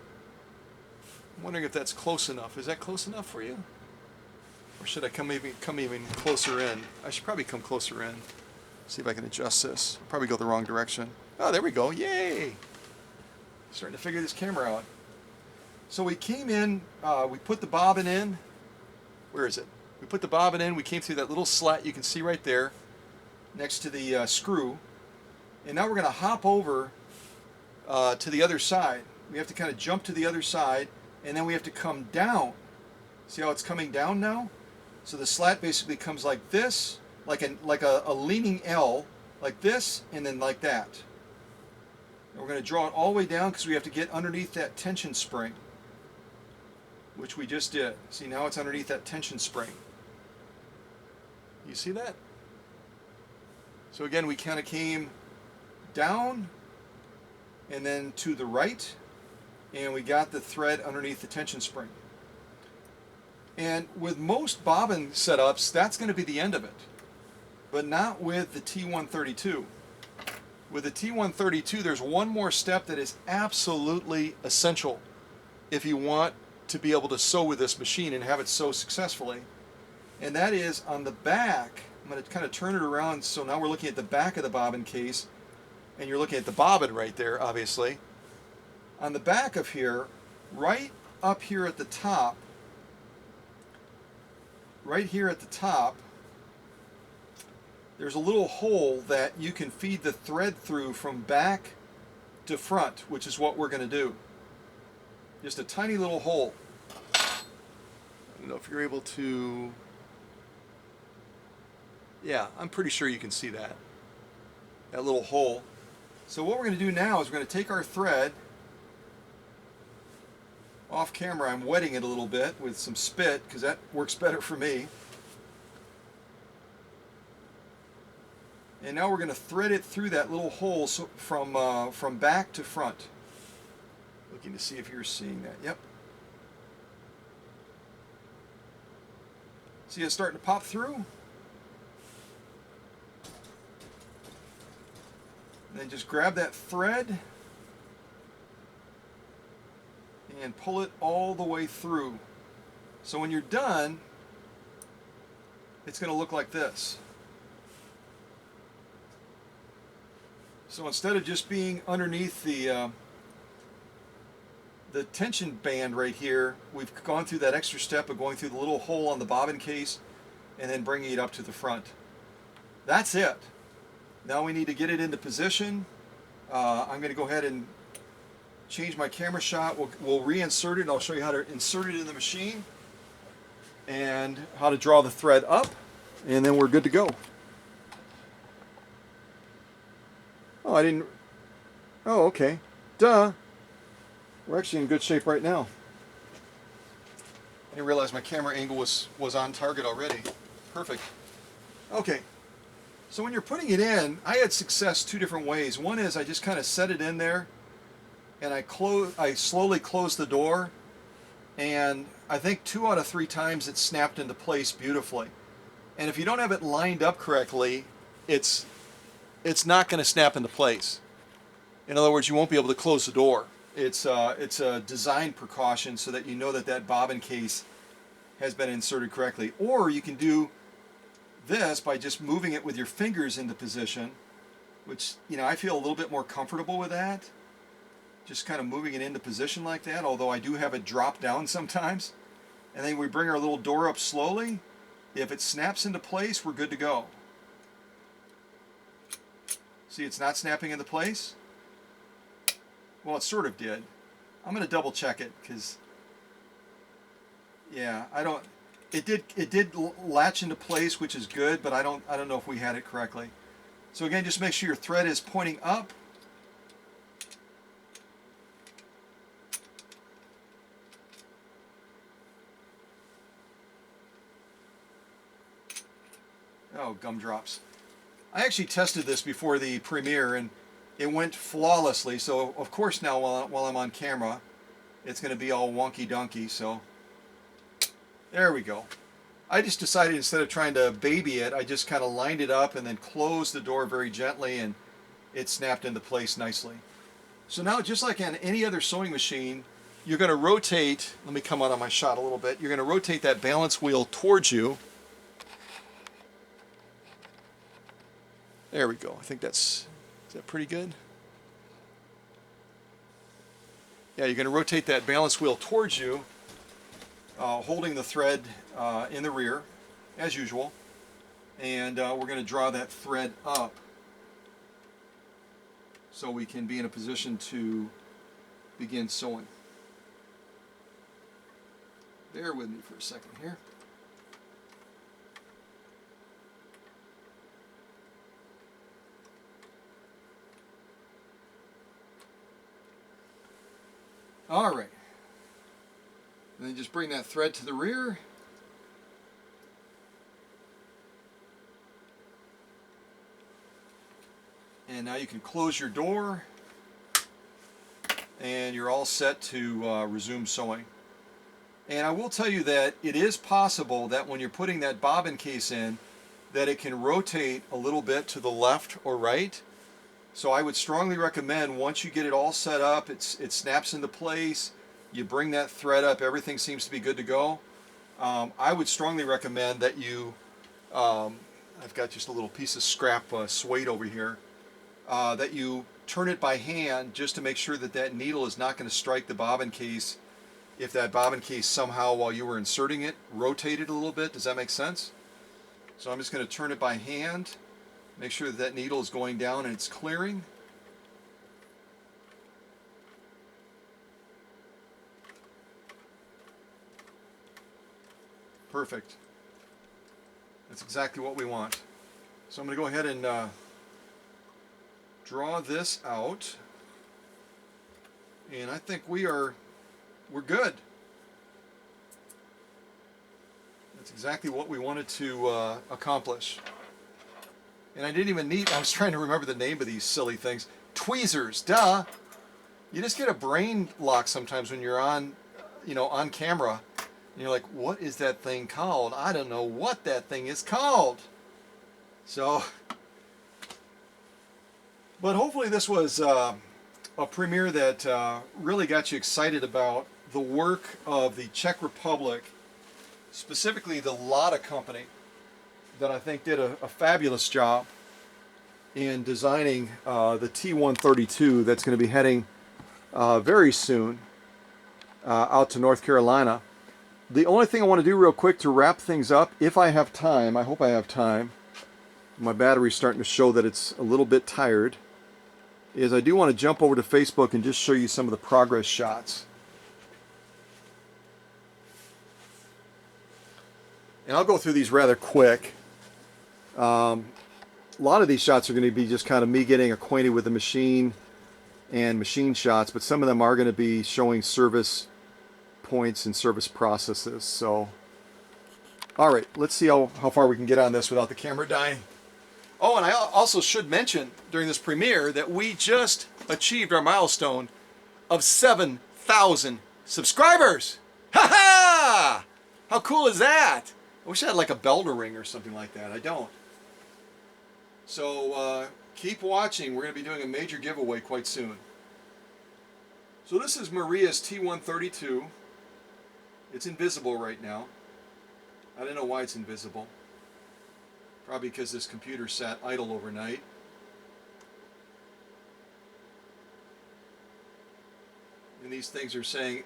Speaker 2: I'm wondering if that's close enough. Is that close enough for you? Or should I come even closer in? I should probably come closer in. See if I can adjust this. Probably go the wrong direction. Oh, there we go. Yay! Starting to figure this camera out. So we came in, we put the bobbin in. Where is it? We put the bobbin in. We came through that little slat you can see right there next to the screw. And now we're going to hop over to the other side. We have to kind of jump to the other side, and then we have to come down. See how it's coming down now? So the slat basically comes like this, like a leaning L, like this, and then like that. And we're going to draw it all the way down because we have to get underneath that tension spring, which we just did. See, now it's underneath that tension spring. You see that? So again, we kind of came down and then to the right, and we got the thread underneath the tension spring. And with most bobbin setups, that's going to be the end of it. But not with the T-132. With the T-132, there's one more step that is absolutely essential if you want to be able to sew with this machine and have it sew successfully. And that is on the back. I'm going to kind of turn it around so now we're looking at the back of the bobbin case, and you're looking at the bobbin right there, obviously. On the back of here, right up here at the top, right here at the top, there's a little hole that you can feed the thread through from back to front, which is what we're going to do. Just a tiny little hole. I don't know if you're able to... Yeah, I'm pretty sure you can see that. That little hole. So what we're going to do now is we're going to take our thread. Off camera, I'm wetting it a little bit with some spit because that works better for me. And now we're going to thread it through that little hole from back to front. Looking to see if you're seeing that. Yep. See it starting to pop through? And then just grab that thread and pull it all the way through. So when you're done, it's going to look like this. So instead of just being underneath the tension band right here, we've gone through that extra step of going through the little hole on the bobbin case and then bringing it up to the front. That's it. Now we need to get it into position. I'm going to go ahead and change my camera shot. We'll reinsert it, and I'll show you how to insert it in the machine and how to draw the thread up, and then we're good to go. Oh, I didn't... Oh, okay. Duh. We're actually in good shape right now. I didn't realize my camera angle was on target already. Perfect. Okay. So when you're putting it in, I had success two different ways. One is I just kind of set it in there, and I slowly closed the door, and I think 2 out of 3 times it snapped into place beautifully. And if you don't have it lined up correctly, it's not going to snap into place. In other words, you won't be able to close the door. It's a design precaution so that you know that that bobbin case has been inserted correctly. Or you can do this by just moving it with your fingers into position, which, you know, I feel a little bit more comfortable with that. Just kind of moving it into position like that, although I do have it drop down sometimes. And then we bring our little door up slowly. If it snaps into place, we're good to go. See, it's not snapping into place? Well, it sort of did. I'm going to double check it because, yeah, it did latch into place, which is good, but I don't know if we had it correctly. So again, just make sure your thread is pointing up. Oh, gumdrops. I actually tested this before the premiere and it went flawlessly. So of course now while I'm on camera, it's going to be all wonky donkey. So there we go. I just decided instead of trying to baby it, I just kind of lined it up and then closed the door very gently, and it snapped into place nicely. So now, just like on any other sewing machine, you're going to rotate, let me come out on my shot a little bit, you're going to rotate that balance wheel towards you. There we go. I think is that pretty good? Yeah, you're going to rotate that balance wheel towards you, holding the thread in the rear, as usual. And we're going to draw that thread up so we can be in a position to begin sewing. Bear with me for a second here. All right. And then just bring that thread to the rear. And now you can close your door, and you're all set to resume sewing. And I will tell you that it is possible that when you're putting that bobbin case in, that it can rotate a little bit to the left or right. So I would strongly recommend, once you get it all set up, it snaps into place, you bring that thread up, everything seems to be good to go. I would strongly recommend that you, I've got just a little piece of scrap suede over here, that you turn it by hand just to make sure that that needle is not going to strike the bobbin case if that bobbin case somehow, while you were inserting it, rotated a little bit. Does that make sense? So I'm just going to turn it by hand, make sure that that needle is going down and it's clearing. Perfect. That's exactly what we want. So I'm going to go ahead and draw this out, and I think we're good. That's exactly what we wanted to accomplish. And I didn't even need, I was trying to remember the name of these silly things. Tweezers, duh. You just get a brain lock sometimes when you're on, on camera, And you're like, what is that thing called? I don't know what that thing is called. So, but hopefully this was a premiere that really got you excited about the work of the Czech Republic, specifically the LADA company, that I think did a fabulous job in designing the T-132 that's going to be heading very soon out to North Carolina. The only thing I want to do real quick to wrap things up, if I have time, I hope I have time, my battery's starting to show that it's a little bit tired, is I do want to jump over to Facebook and just show you some of the progress shots. And I'll go through these rather quick. A lot of these shots are going to be just kind of me getting acquainted with the machine and machine shots, but some of them are going to be showing service points and service processes. So, all right, let's see how far we can get on this without the camera dying. Oh, and I also should mention during this premiere that we just achieved our milestone of 7,000 subscribers. Ha ha! How cool is that? I wish I had like a bell to ring or something like that. I don't. So keep watching. We're going to be doing a major giveaway quite soon. So this is Maria's T-132. It's invisible right now. I don't know why it's invisible. Probably because this computer sat idle overnight. And these things are saying,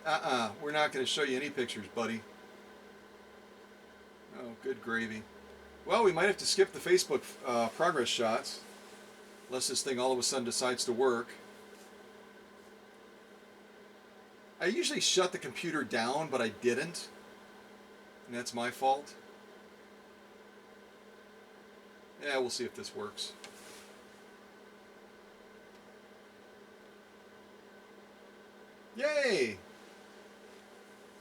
Speaker 2: we're not going to show you any pictures, buddy. Oh, good gravy. Well, we might have to skip the Facebook progress shots, unless this thing all of a sudden decides to work. I usually shut the computer down, but I didn't. And that's my fault. Yeah, we'll see if this works. Yay!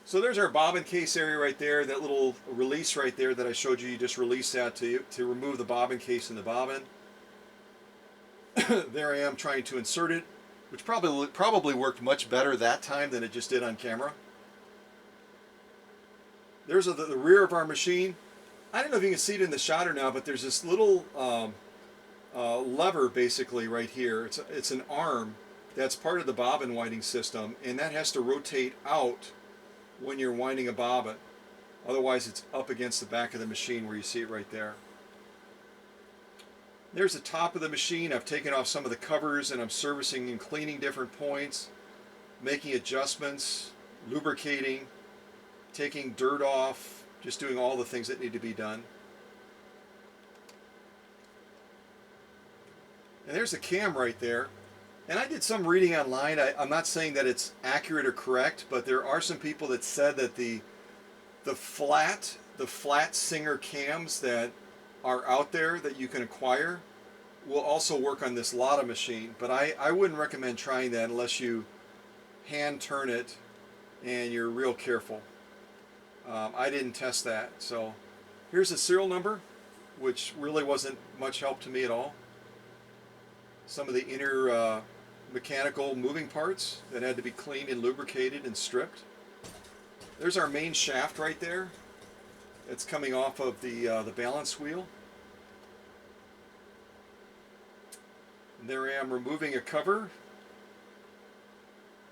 Speaker 2: So there's our bobbin case area right there, that little release right there that I showed you. You just release that to remove the bobbin case in the bobbin. There I am trying to insert it, which probably worked much better that time than it just did on camera. There's the rear of our machine. I don't know if you can see it in the shot or not, but there's this little lever basically right here. It's an arm that's part of the bobbin winding system, and that has to rotate out when you're winding a bobbin. Otherwise it's up against the back of the machine where you see it right there. There's the top of the machine. I've taken off some of the covers and I'm servicing and cleaning different points, making adjustments, lubricating, taking dirt off, just doing all the things that need to be done. And there's the cam right there. And I did some reading online. I'm not saying that it's accurate or correct, but there are some people that said that the flat Singer cams that are out there that you can acquire will also work on this LADA machine. But I wouldn't recommend trying that unless you hand turn it and you're real careful. I didn't test that. So here's the serial number, which really wasn't much help to me at all. Some of the inner mechanical moving parts that had to be cleaned and lubricated and stripped. There's our main shaft right there. It's coming off of the balance wheel. And there I am removing a cover.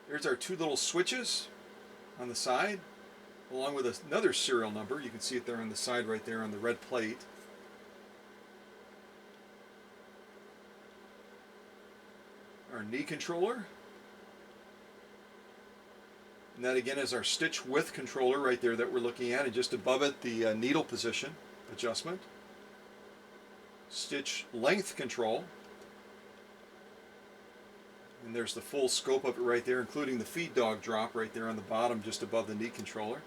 Speaker 2: There's our two little switches on the side, along with another serial number. You can see it there on the side right there on the red plate. Our knee controller. And that again is our stitch width controller right there that we're looking at, and just above it the needle position adjustment. Stitch length control. And there's the full scope of it right there, including the feed dog drop right there on the bottom just above the knee controller.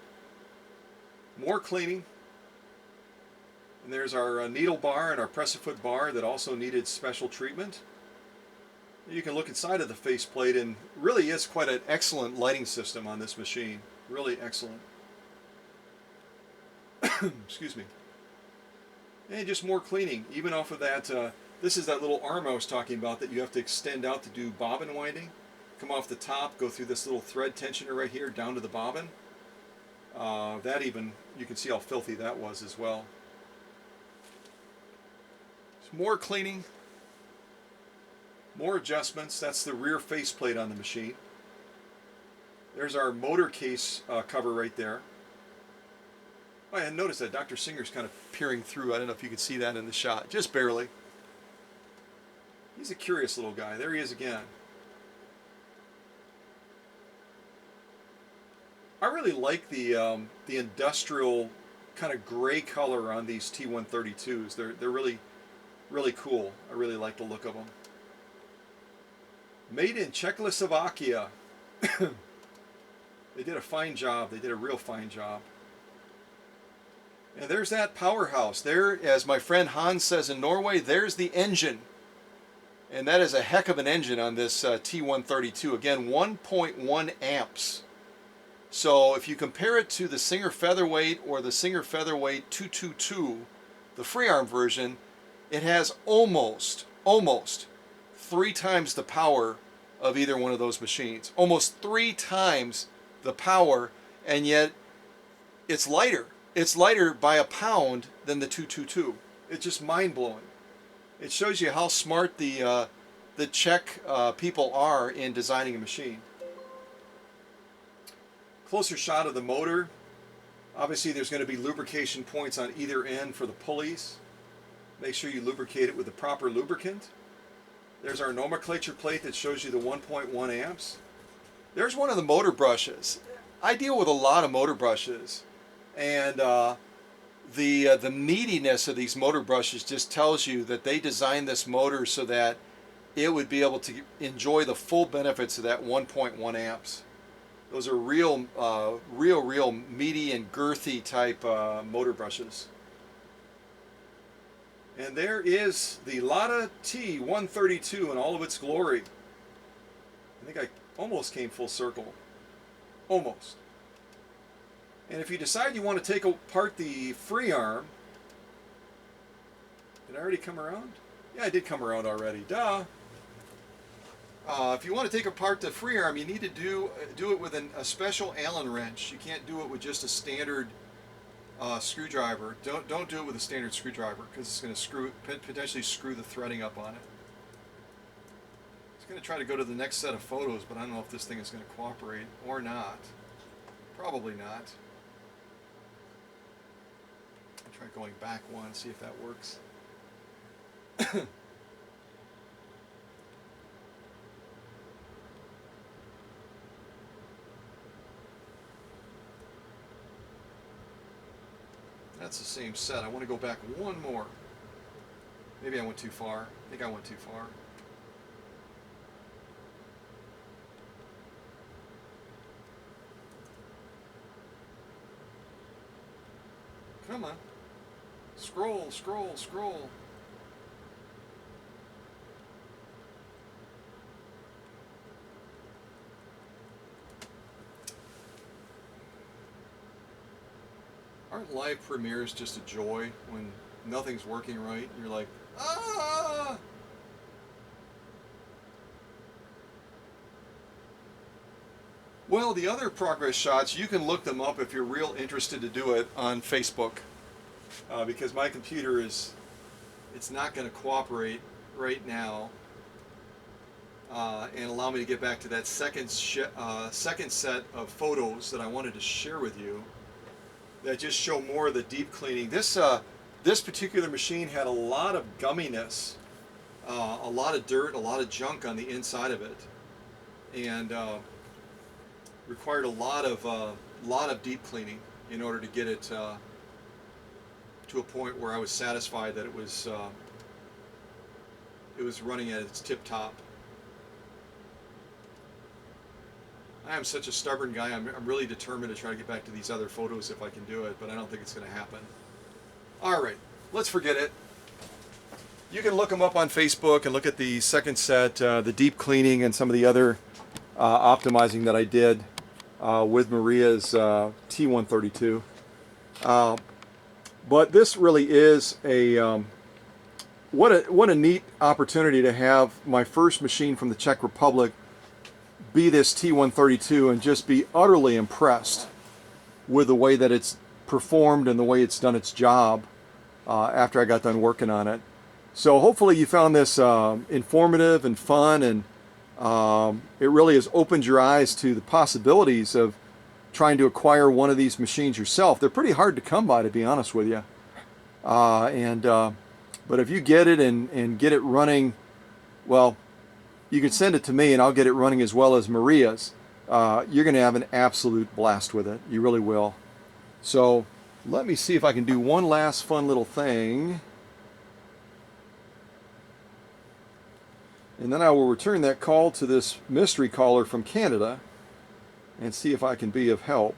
Speaker 2: More cleaning. And there's our needle bar and our press-a-foot bar that also needed special treatment. You can look inside of the faceplate, and really is quite an excellent lighting system on this machine. Really excellent. Excuse me. And just more cleaning, even off of that. This is that little arm I was talking about that you have to extend out to do bobbin winding. Come off the top, go through this little thread tensioner right here down to the bobbin. That even, you can see how filthy that was as well. So more cleaning, more adjustments. That's the rear faceplate on the machine. There's our motor case cover right there. Oh, I noticed that Dr. Singer's kind of peering through. I don't know if you can see that in the shot, just barely. He's a curious little guy. There he is again. I really like the industrial kind of gray color on these T-132s. They're really, really cool. I really like the look of them. Made in Czechoslovakia. They did a fine job. They did a real fine job. And there's that powerhouse. There, as my friend Hans says in Norway, there's the engine. And that is a heck of an engine on this T-132. Again, 1.1 amps. So if you compare it to the Singer Featherweight or the Singer Featherweight 222, the free arm version, it has almost 3 times the power of either one of those machines. Almost 3 times the power, and yet it's lighter. It's lighter by a pound than the 222. It's just mind-blowing. It shows you how smart the Czech people are in designing a machine. Closer shot of the motor. Obviously there's going to be lubrication points on either end for the pulleys. Make sure you lubricate it with the proper lubricant. There's our nomenclature plate that shows you the 1.1 amps. There's one of the motor brushes. I deal with a lot of motor brushes, and the meatiness of these motor brushes just tells you that they designed this motor so that it would be able to enjoy the full benefits of that 1.1 amps. Those are real meaty and girthy type motor brushes. And there is the LADA T-132 in all of its glory. I think I almost came full circle. Almost. And if you decide you want to take apart the free arm, did I already come around? Yeah, I did come around already. Duh. If you want to take apart the free arm, you need to do it with a special Allen wrench. You can't do it with just a standard screwdriver. Don't do it with a standard screwdriver, because it's going to potentially screw the threading up on it. I was going to try to go to the next set of photos, but I don't know if this thing is going to cooperate or not. Probably not. I'll try going back one, see if that works. That's the same set. I want to go back one more. Maybe I went too far. I think I went too far. Come on. Scroll, scroll, scroll. Aren't live premieres just a joy when nothing's working right? You're like, ah! Well, the other progress shots, you can look them up if you're real interested to do it on Facebook. Because my computer it's not going to cooperate right now and allow me to get back to that second set of photos that I wanted to share with you that just show more of the deep cleaning. This particular machine had a lot of gumminess, a lot of dirt, a lot of junk on the inside of it, and required a lot of deep cleaning in order to get it to a point where I was satisfied that it was running at its tip top. I am such a stubborn guy. I'm really determined to try to get back to these other photos if I can do it, but I don't think it's going to happen. All right, let's forget it. You can look them up on Facebook and look at the second set, the deep cleaning and some of the other optimizing that I did with Maria's T-132. But this really is what a neat opportunity to have my first machine from the Czech Republic be this T-132 and just be utterly impressed with the way that it's performed and the way it's done its job after I got done working on it. So hopefully you found this informative and fun, and it really has opened your eyes to the possibilities of trying to acquire one of these machines yourself. They're pretty hard to come by, to be honest with you. But if you get it and get it running, well, you can send it to me and I'll get it running as well as Maria's. You're going to have an absolute blast with it. You really will. So let me see if I can do one last fun little thing. And then I will return that call to this mystery caller from Canada and see if I can be of help.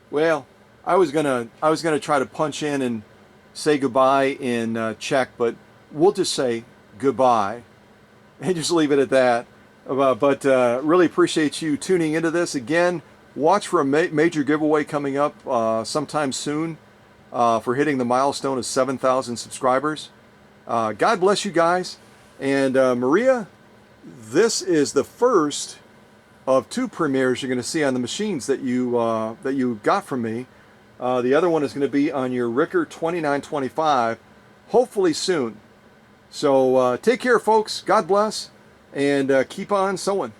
Speaker 2: Well, I was gonna try to punch in and say goodbye in Czech, but we'll just say goodbye and just leave it at that. But really appreciate you tuning into this. Again, watch for a major giveaway coming up sometime soon for hitting the milestone of 7,000 subscribers. God bless you guys. And Maria, this is the first of 2 premieres you're going to see on the machines that you got from me. The other one is going to be on your Ricker 2925, hopefully soon. So take care, folks. God bless, and keep on sewing.